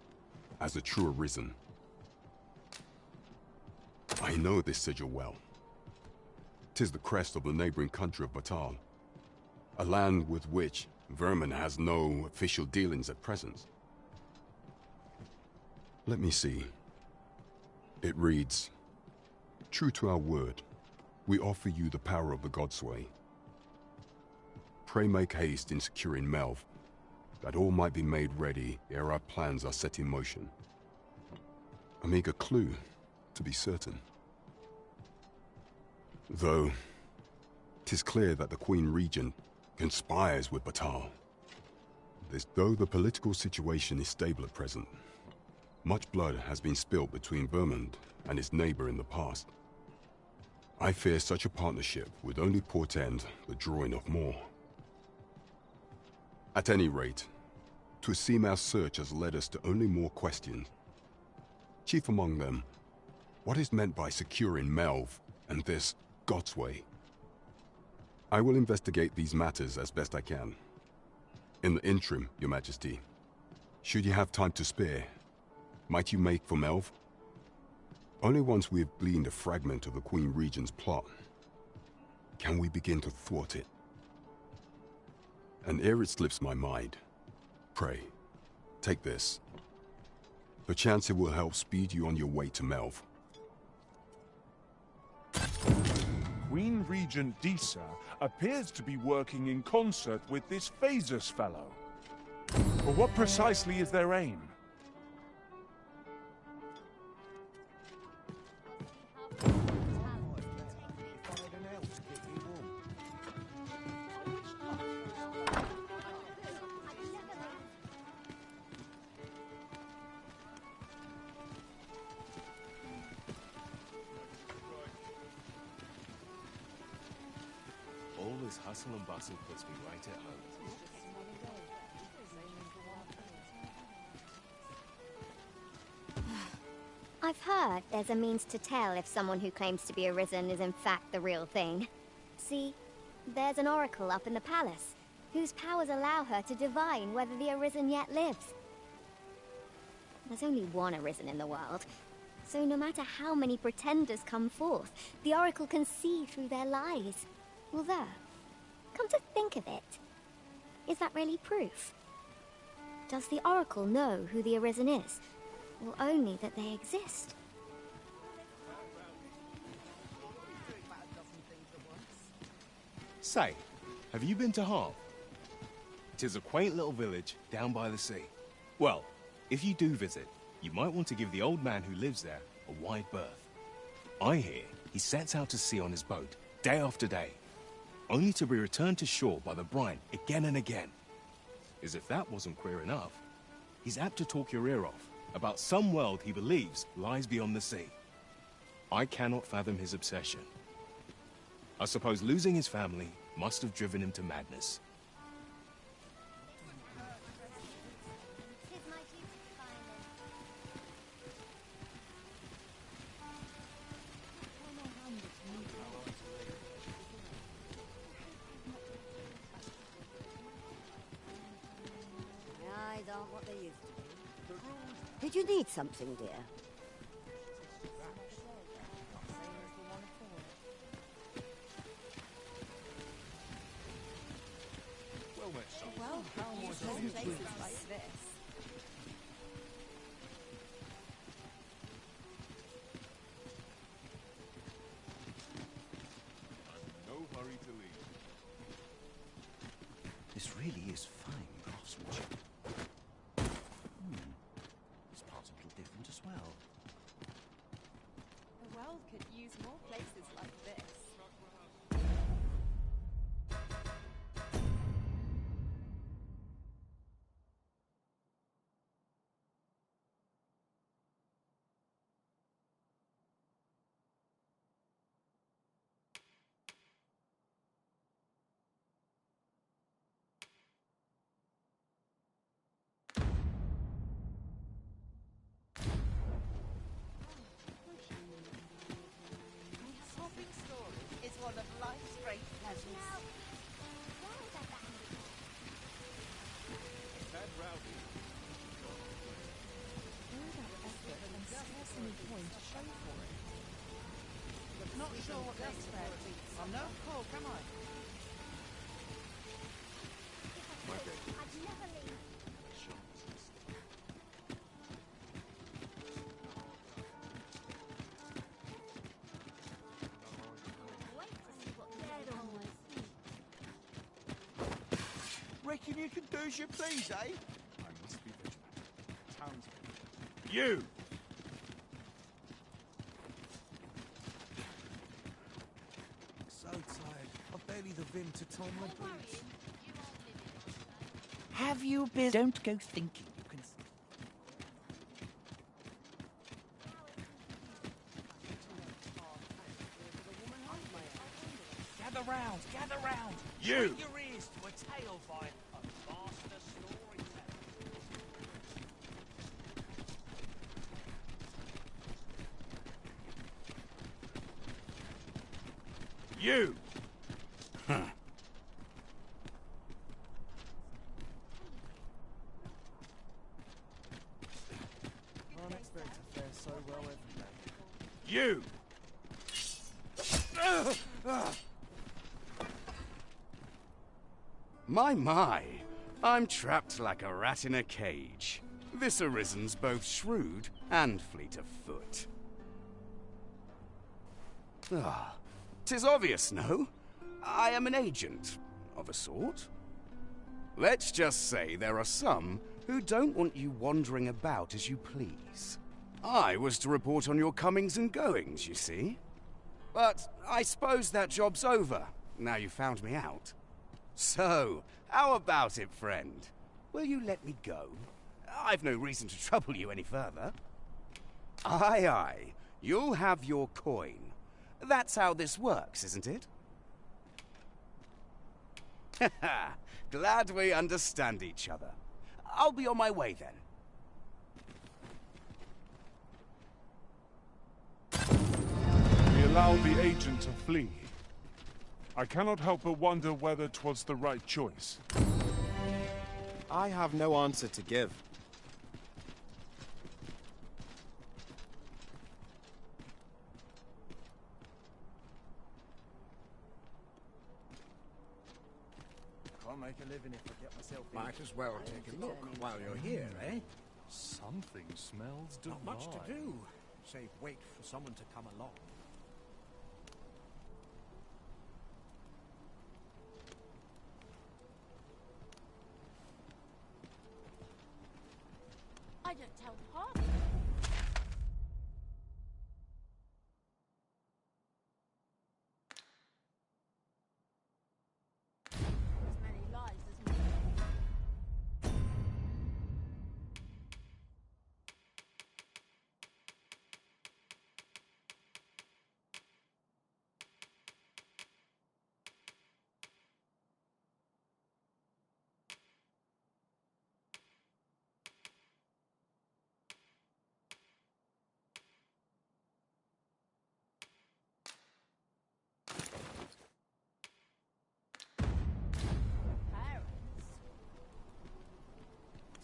[SPEAKER 1] as a true arisen. I know this sigil well. 'Tis the crest of the neighboring country of Batal, a land with which Vermin has no official dealings at present. Let me see. It reads, "True to our word, we offer you the power of the Godsway. Pray make haste in securing Melv, that all might be made ready ere our plans are set in motion." A meager clue, to be certain. Though, 'tis clear that the Queen Regent conspires with Batal. Though the political situation is stable at present, much blood has been spilt between Vermund and its neighbor in the past. I fear such a partnership would only portend the drawing of more. At any rate, 'twould seem our search has led us to only more questions. Chief among them, what is meant by securing Melv and this Godsway? I will investigate these matters as best I can. In the interim, Your Majesty, should you have time to spare, might you make for Melv? Only once we have gleaned a fragment of the Queen Regent's plot can we begin to thwart it. And ere it slips my mind, pray, take this. Perchance it will help speed you on your way to Melv.
[SPEAKER 3] Queen Regent Disa appears to be working in concert with this Phasus fellow. But what precisely is their aim?
[SPEAKER 20] hustle and bustle puts me right at home.
[SPEAKER 11] I've heard there's a means to tell if someone who claims to be arisen is in fact the real thing. See, there's an oracle up in the palace, whose powers allow her to divine whether the arisen yet lives. There's only one arisen in the world, so no matter how many pretenders come forth, the oracle can see through their lies. Although, come to think of it, is that really proof? Does the oracle know who the arisen is? Or only that they exist?
[SPEAKER 20] Say, have you been to Harp? 'Tis a quaint little village down by the sea. Well, if you do visit, you might want to give the old man who lives there a wide berth. I hear he sets out to sea on his boat, day after day, only to be returned to shore by the brine again and again. As if that wasn't queer enough, he's apt to talk your ear off about some world he believes lies beyond the sea. I cannot fathom his obsession. I suppose losing his family must have driven him to madness.
[SPEAKER 12] My eyes aren't what they used to be. Did you need something, dear?
[SPEAKER 26] Well, pleasant places like this.
[SPEAKER 20] No hurry to leave.
[SPEAKER 7] This really is fine craftsmanship. This part's a little different as well.
[SPEAKER 26] The world could use more places like this.
[SPEAKER 5] Swapping stories is one of life's great pleasures.
[SPEAKER 20] That rowdy.
[SPEAKER 21] Not sure what that's about. I'm no call, can I?
[SPEAKER 11] I'd never leave.
[SPEAKER 21] Reckon you can do as you please, eh?
[SPEAKER 3] I must be vigilant. Townsmen.
[SPEAKER 20] You!
[SPEAKER 7] So tired. I've barely the vim to tie my boots.
[SPEAKER 21] Have you been? Don't go thinking you can. Gather round, gather round.
[SPEAKER 20] You!
[SPEAKER 21] Treat your ears to a tale by a master storyteller.
[SPEAKER 20] You! Huh.
[SPEAKER 16] Can't expect to fare so well every day.
[SPEAKER 20] You!
[SPEAKER 14] My, I'm trapped like a rat in a cage. This Arisen's both shrewd and fleet of foot. Ah, 'tis obvious, no? I am an agent, of a sort. Let's just say there are some who don't want you wandering about as you please. I was to report on your comings and goings, you see. But I suppose that job's over, now you found me out. So, how about it, friend? Will you let me go? I've no reason to trouble you any further. Aye, aye. You'll have your coin. That's how this works, isn't it? Glad we understand each other. I'll be on my way then.
[SPEAKER 3] We allowed the agent to flee. I cannot help but wonder whether 'twas the right choice.
[SPEAKER 20] I have no answer to give.
[SPEAKER 16] Can't make a living if I get myself in.
[SPEAKER 7] Might as well take a look while you're here, eh?
[SPEAKER 8] Something smells divine.
[SPEAKER 7] Not much to do, save wait for someone to come along.
[SPEAKER 2] I don't tell half. As many lies as me.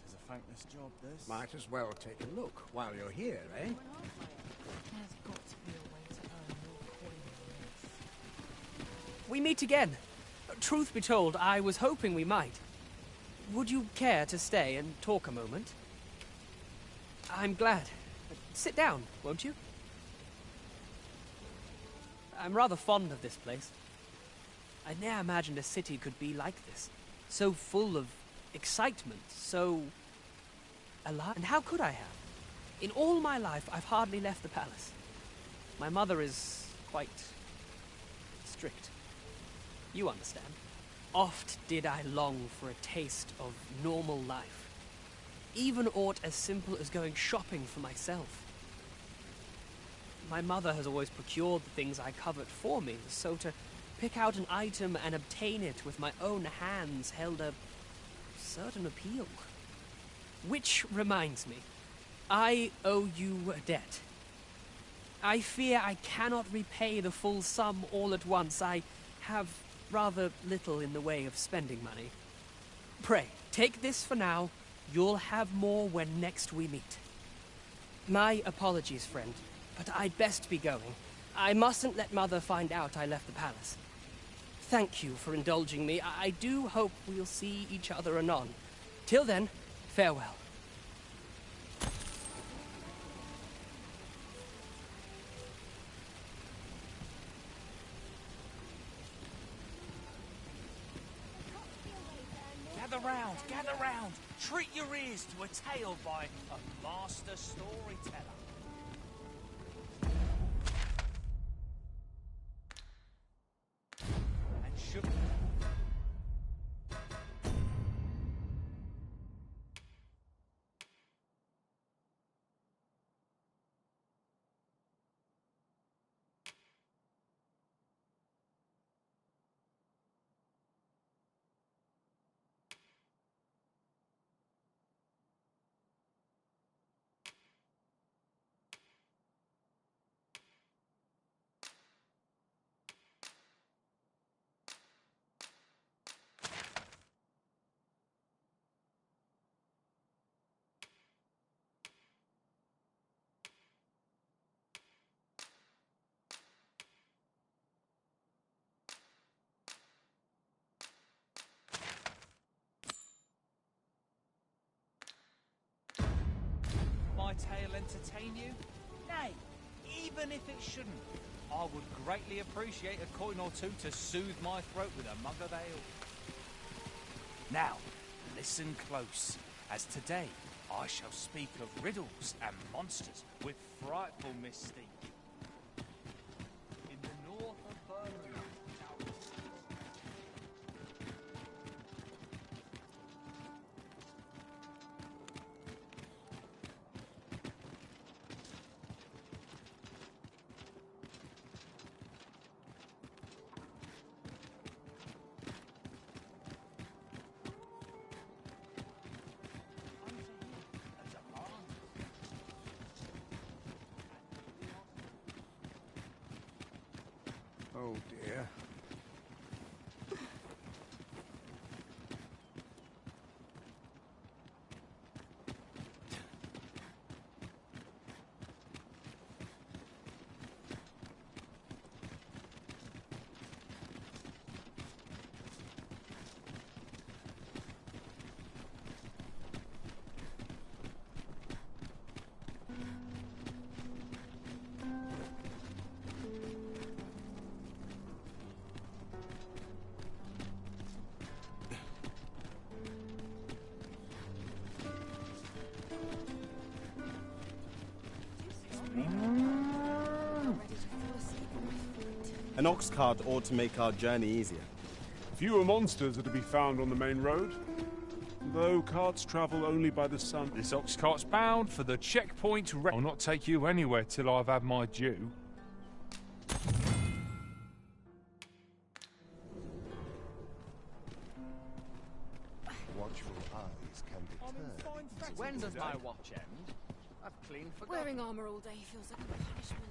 [SPEAKER 16] It's a thankless job, this.
[SPEAKER 7] Might as well take a look while you're here, eh?
[SPEAKER 26] There's got to be a way to earn more coin than this.
[SPEAKER 10] We meet again. Truth be told, I was hoping we might. Would you care to stay and talk a moment? I'm glad. Sit down, won't you? I'm rather fond of this place. I ne'er imagined a city could be like this. So full of excitement, so alive. And how could I have? In all my life, I've hardly left the palace. My mother is quite strict. You understand. Oft did I long for a taste of normal life. Even aught as simple as going shopping for myself. My mother has always procured the things I covet for me, so to pick out an item and obtain it with my own hands held a certain appeal. Which reminds me, I owe you a debt. I fear I cannot repay the full sum all at once. I have rather little in the way of spending money. Pray, take this for now. You'll have more when next we meet. My apologies, friend, but I'd best be going. I mustn't let Mother find out I left the palace. Thank you for indulging me. I do hope we'll see each other anon. Till then, farewell.
[SPEAKER 21] Gather round. Treat your ears to a tale by a master storyteller. And should... My tale entertain you? Nay, even if it shouldn't, I would greatly appreciate a coin or two to soothe my throat with a mug of ale. Now, listen close, as today I shall speak of riddles and monsters with frightful mystique. In the north of Birmingham,
[SPEAKER 7] Oh dear.
[SPEAKER 20] An ox cart ought to make our journey easier.
[SPEAKER 3] Fewer monsters are to be found on the main road, though carts travel only by the sun.
[SPEAKER 8] This ox cart's bound for the checkpoint. I'll not take you anywhere till I've had my due.
[SPEAKER 7] Watchful eyes can be turned.
[SPEAKER 13] When does my watch end? I've clean forgotten.
[SPEAKER 17] Wearing armor all day feels like a punishment.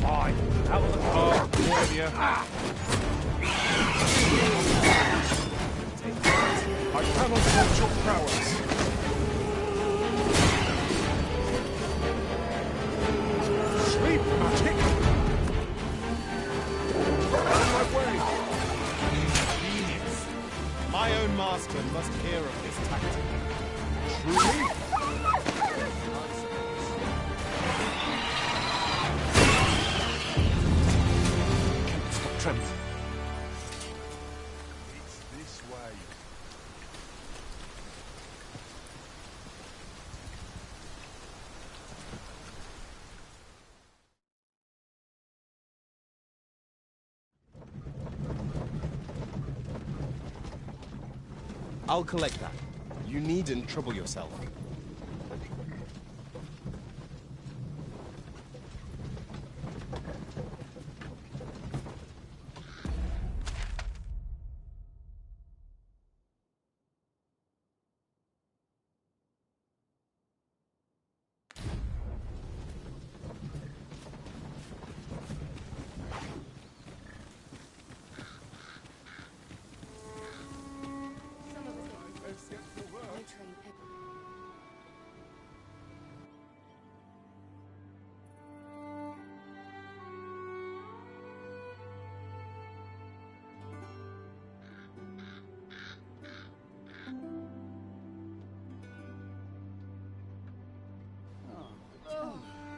[SPEAKER 8] Fine. Out of the car, warrior. I cannot fault your prowess. Sleep magic. On my way. Genius.
[SPEAKER 20] My own master must hear of this tactic.
[SPEAKER 3] Truly?
[SPEAKER 8] Tremble.
[SPEAKER 7] It's this way.
[SPEAKER 20] I'll collect that. You needn't trouble yourself.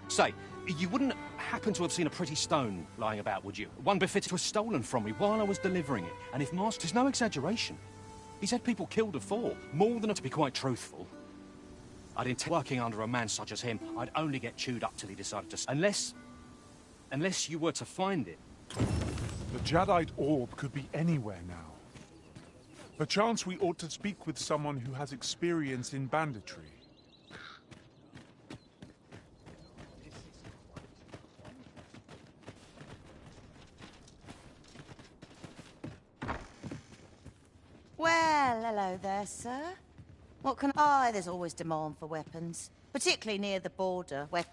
[SPEAKER 8] Say, you wouldn't happen to have seen a pretty stone lying about, would you? One befitting was stolen from me while I was delivering it. And if Master's no exaggeration, he's had people killed before, more than to be quite truthful. I'd intend working under a man such as him, I'd only get chewed up till he decided to... Unless you were to find it.
[SPEAKER 3] The Jadeite orb could be anywhere now. Perchance we ought to speak with someone who has experience in banditry.
[SPEAKER 5] Well, hello there, sir. What can I... There's always demand for weapons, particularly near the border, where...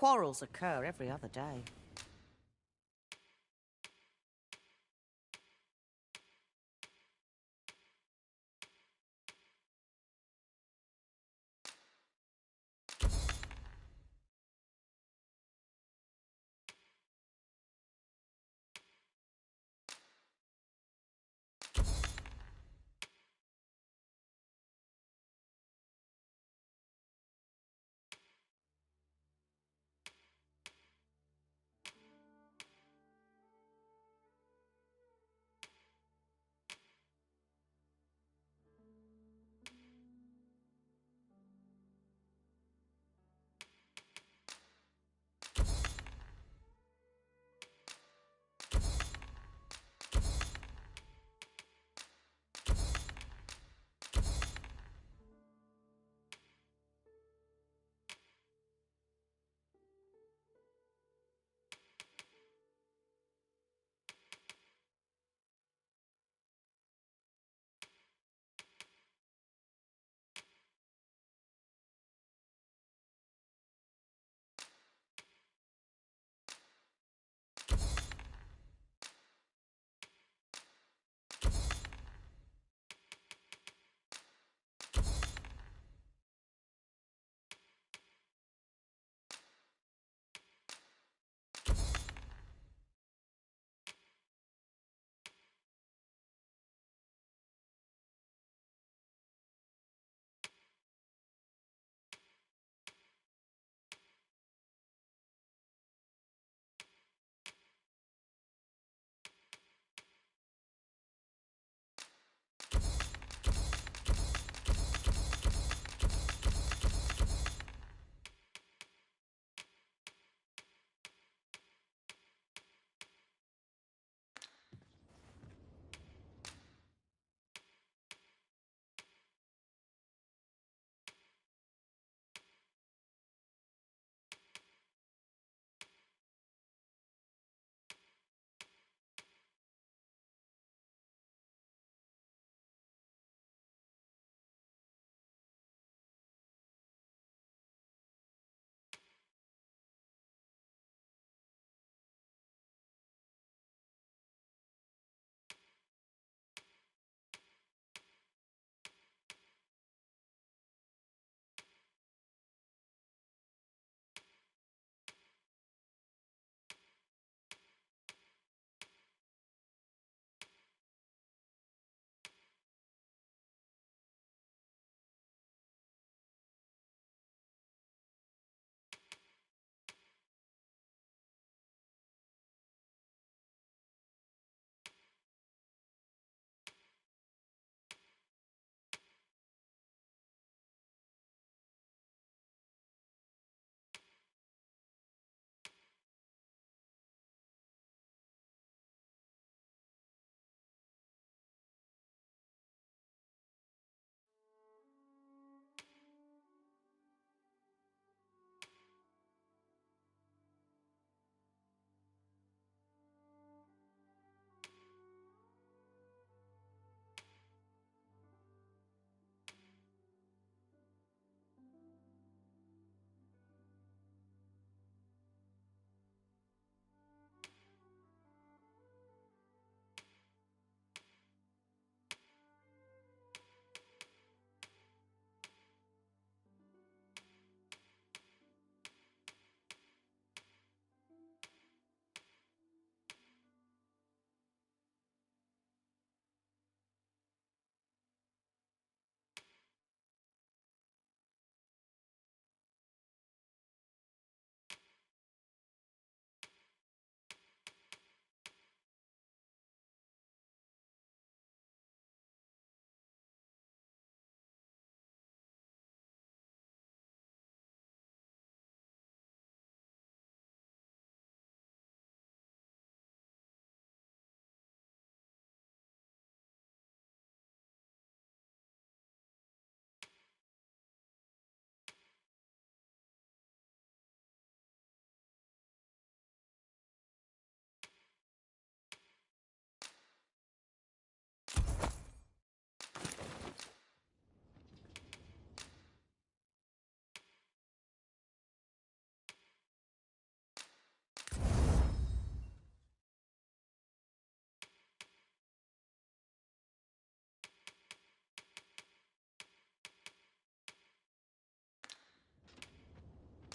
[SPEAKER 5] Quarrels occur every other day.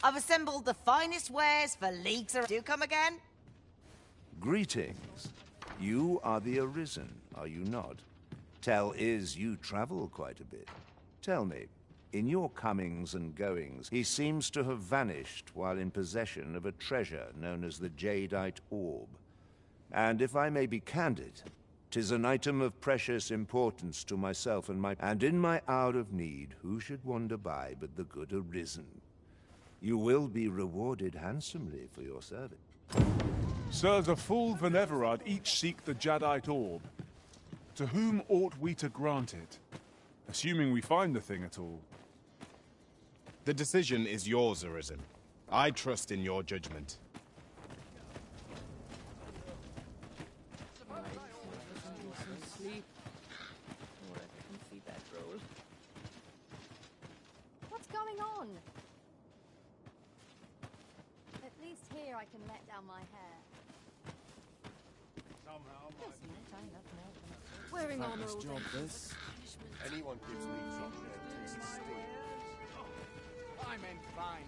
[SPEAKER 5] I've assembled the finest wares for leagues around. Do come again?
[SPEAKER 4] Greetings. You are the Arisen, are you not? Tell is you travel quite a bit. Tell me, in your comings and goings, he seems to have vanished while in possession of a treasure known as the Jadeite Orb. And if I may be candid, 'tis an item of precious importance to myself and in my hour of need, who should wander by but the good Arisen? You will be rewarded handsomely for your service.
[SPEAKER 3] Sir, the full Veneverad each seek the Jadeite Orb. To whom ought we to grant it? Assuming we find the thing at all.
[SPEAKER 20] The decision is yours, Arisen. I trust in your judgment.
[SPEAKER 11] What's going on? At least here I can let down my hair. Wearing armor all day.
[SPEAKER 6] Anyone gives these up there takes a steal.
[SPEAKER 7] I'm in fine.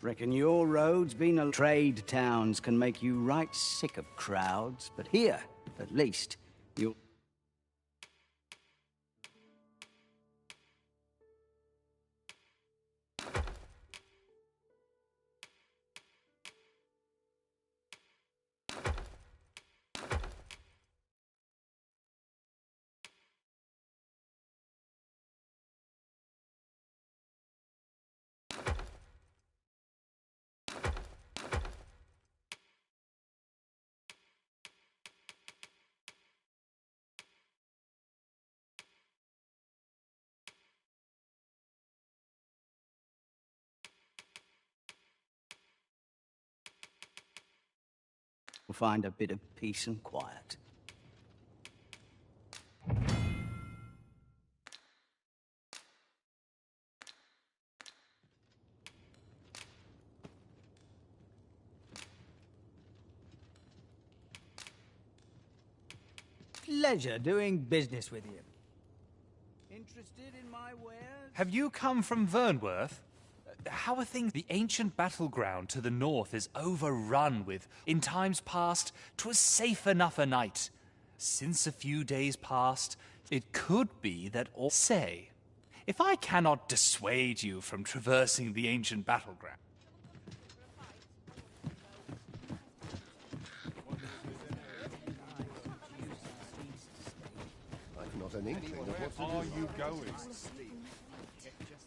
[SPEAKER 18] Reckon your road's been a trade towns can make you right sick of crowds, but here, at least, you'll... We'll find a bit of peace and quiet. Pleasure doing business with you. Interested in my wares?
[SPEAKER 21] Have you come from Vernworth? How are things? The ancient battleground to the north is overrun with, in times past, 'twas safe enough a night. Since a few days past, it could be that all say, if I cannot dissuade you from traversing the ancient battleground.
[SPEAKER 6] I've not an inkling of what to do.
[SPEAKER 3] Are you going?
[SPEAKER 7] Just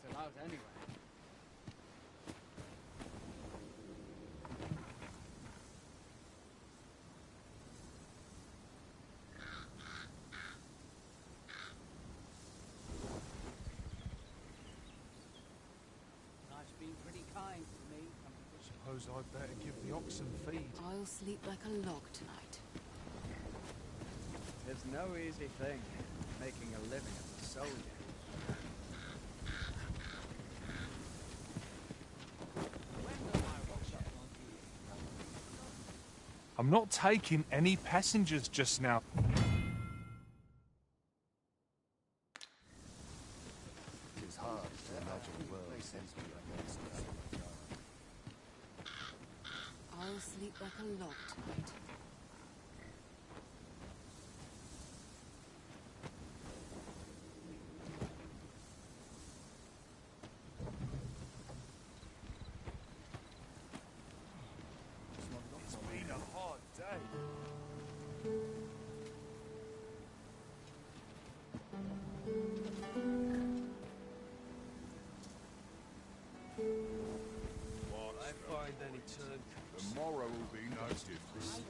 [SPEAKER 7] about anyway. Life's been pretty kind to me.
[SPEAKER 3] Suppose I'd better give the oxen feed.
[SPEAKER 17] I'll sleep like a log tonight.
[SPEAKER 7] There's no easy thing, making a living as a soldier.
[SPEAKER 3] I'm not taking any passengers just now.
[SPEAKER 6] It's hard to imagine a world sensible against us.
[SPEAKER 17] I'll sleep like a log tonight.
[SPEAKER 3] It's been a hard day.
[SPEAKER 19] Tomorrow will be no different.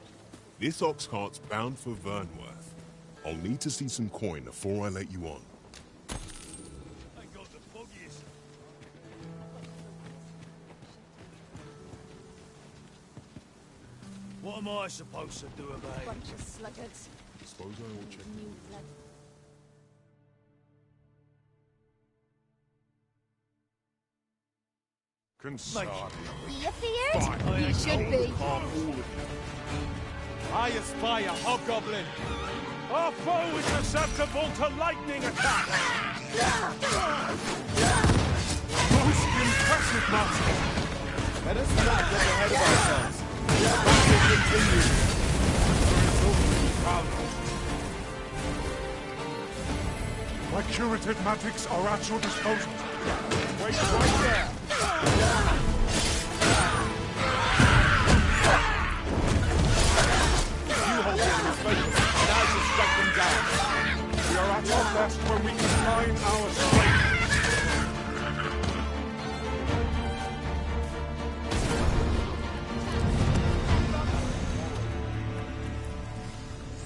[SPEAKER 19] This ox cart's bound for Vernworth. I'll need to see some coin before I let you on.
[SPEAKER 7] I got the foggiest. What am I supposed to do about it?
[SPEAKER 11] Bunch of sluggards.
[SPEAKER 19] Suppose I will check.
[SPEAKER 11] New blood.
[SPEAKER 3] Consagra.
[SPEAKER 11] You feared? You should be.
[SPEAKER 20] I espy a hobgoblin.
[SPEAKER 3] Our foe is susceptible to lightning attack! Most impressive, Master!
[SPEAKER 20] Let us not get ahead of ourselves. The battle continues.
[SPEAKER 3] The result will be proud. My curative magics are at your disposal.
[SPEAKER 20] Wait right there. You hold the enemy's focus, and I shall strike them down.
[SPEAKER 3] We are at our best when we combine our strength.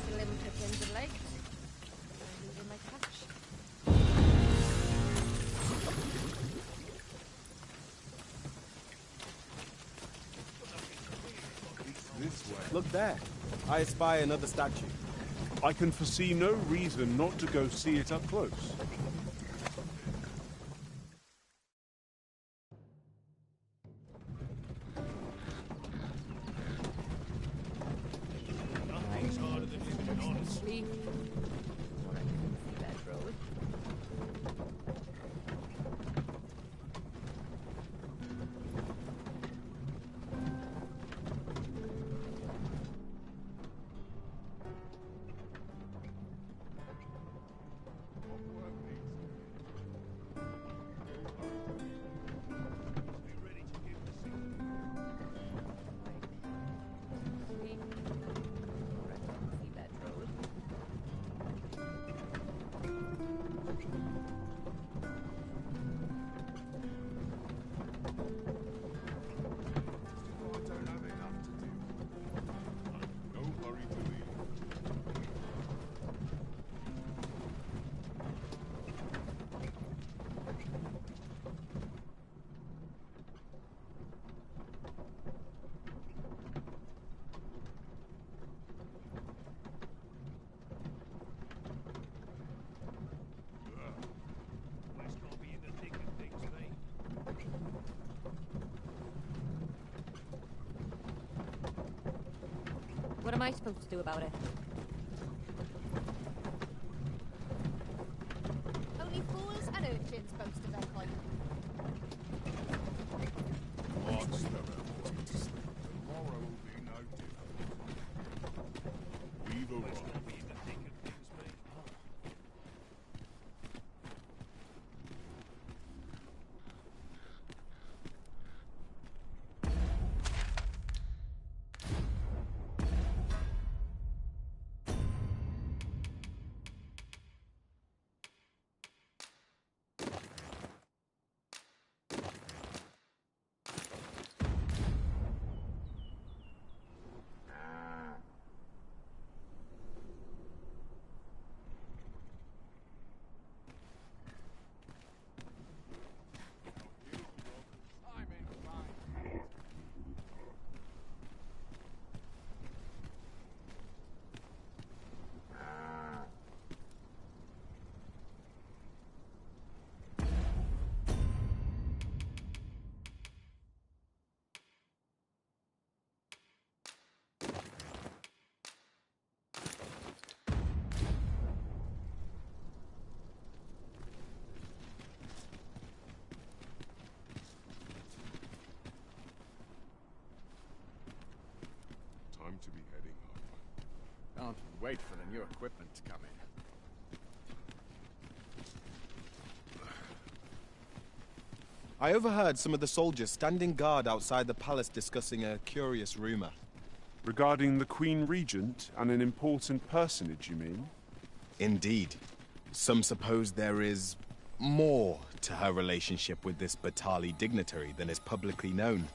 [SPEAKER 2] Slim pickings of legs. Losing my catch.
[SPEAKER 3] This way.
[SPEAKER 20] Look there. I espy another statue.
[SPEAKER 3] I can foresee no reason not to go see it up close.
[SPEAKER 7] Nothing's harder than living honestly.
[SPEAKER 2] What am I supposed to do about it?
[SPEAKER 11] Only fools and urchins boast of their coin.
[SPEAKER 19] What's the report? Tomorrow will be no different. We've arrived. Time to be heading home.
[SPEAKER 7] Can't wait for the new equipment to come in.
[SPEAKER 20] I overheard some of the soldiers standing guard outside the palace discussing a curious rumor.
[SPEAKER 3] Regarding the Queen Regent and an important personage, you mean?
[SPEAKER 20] Indeed. Some suppose there is more to her relationship with this Batali dignitary than is publicly known.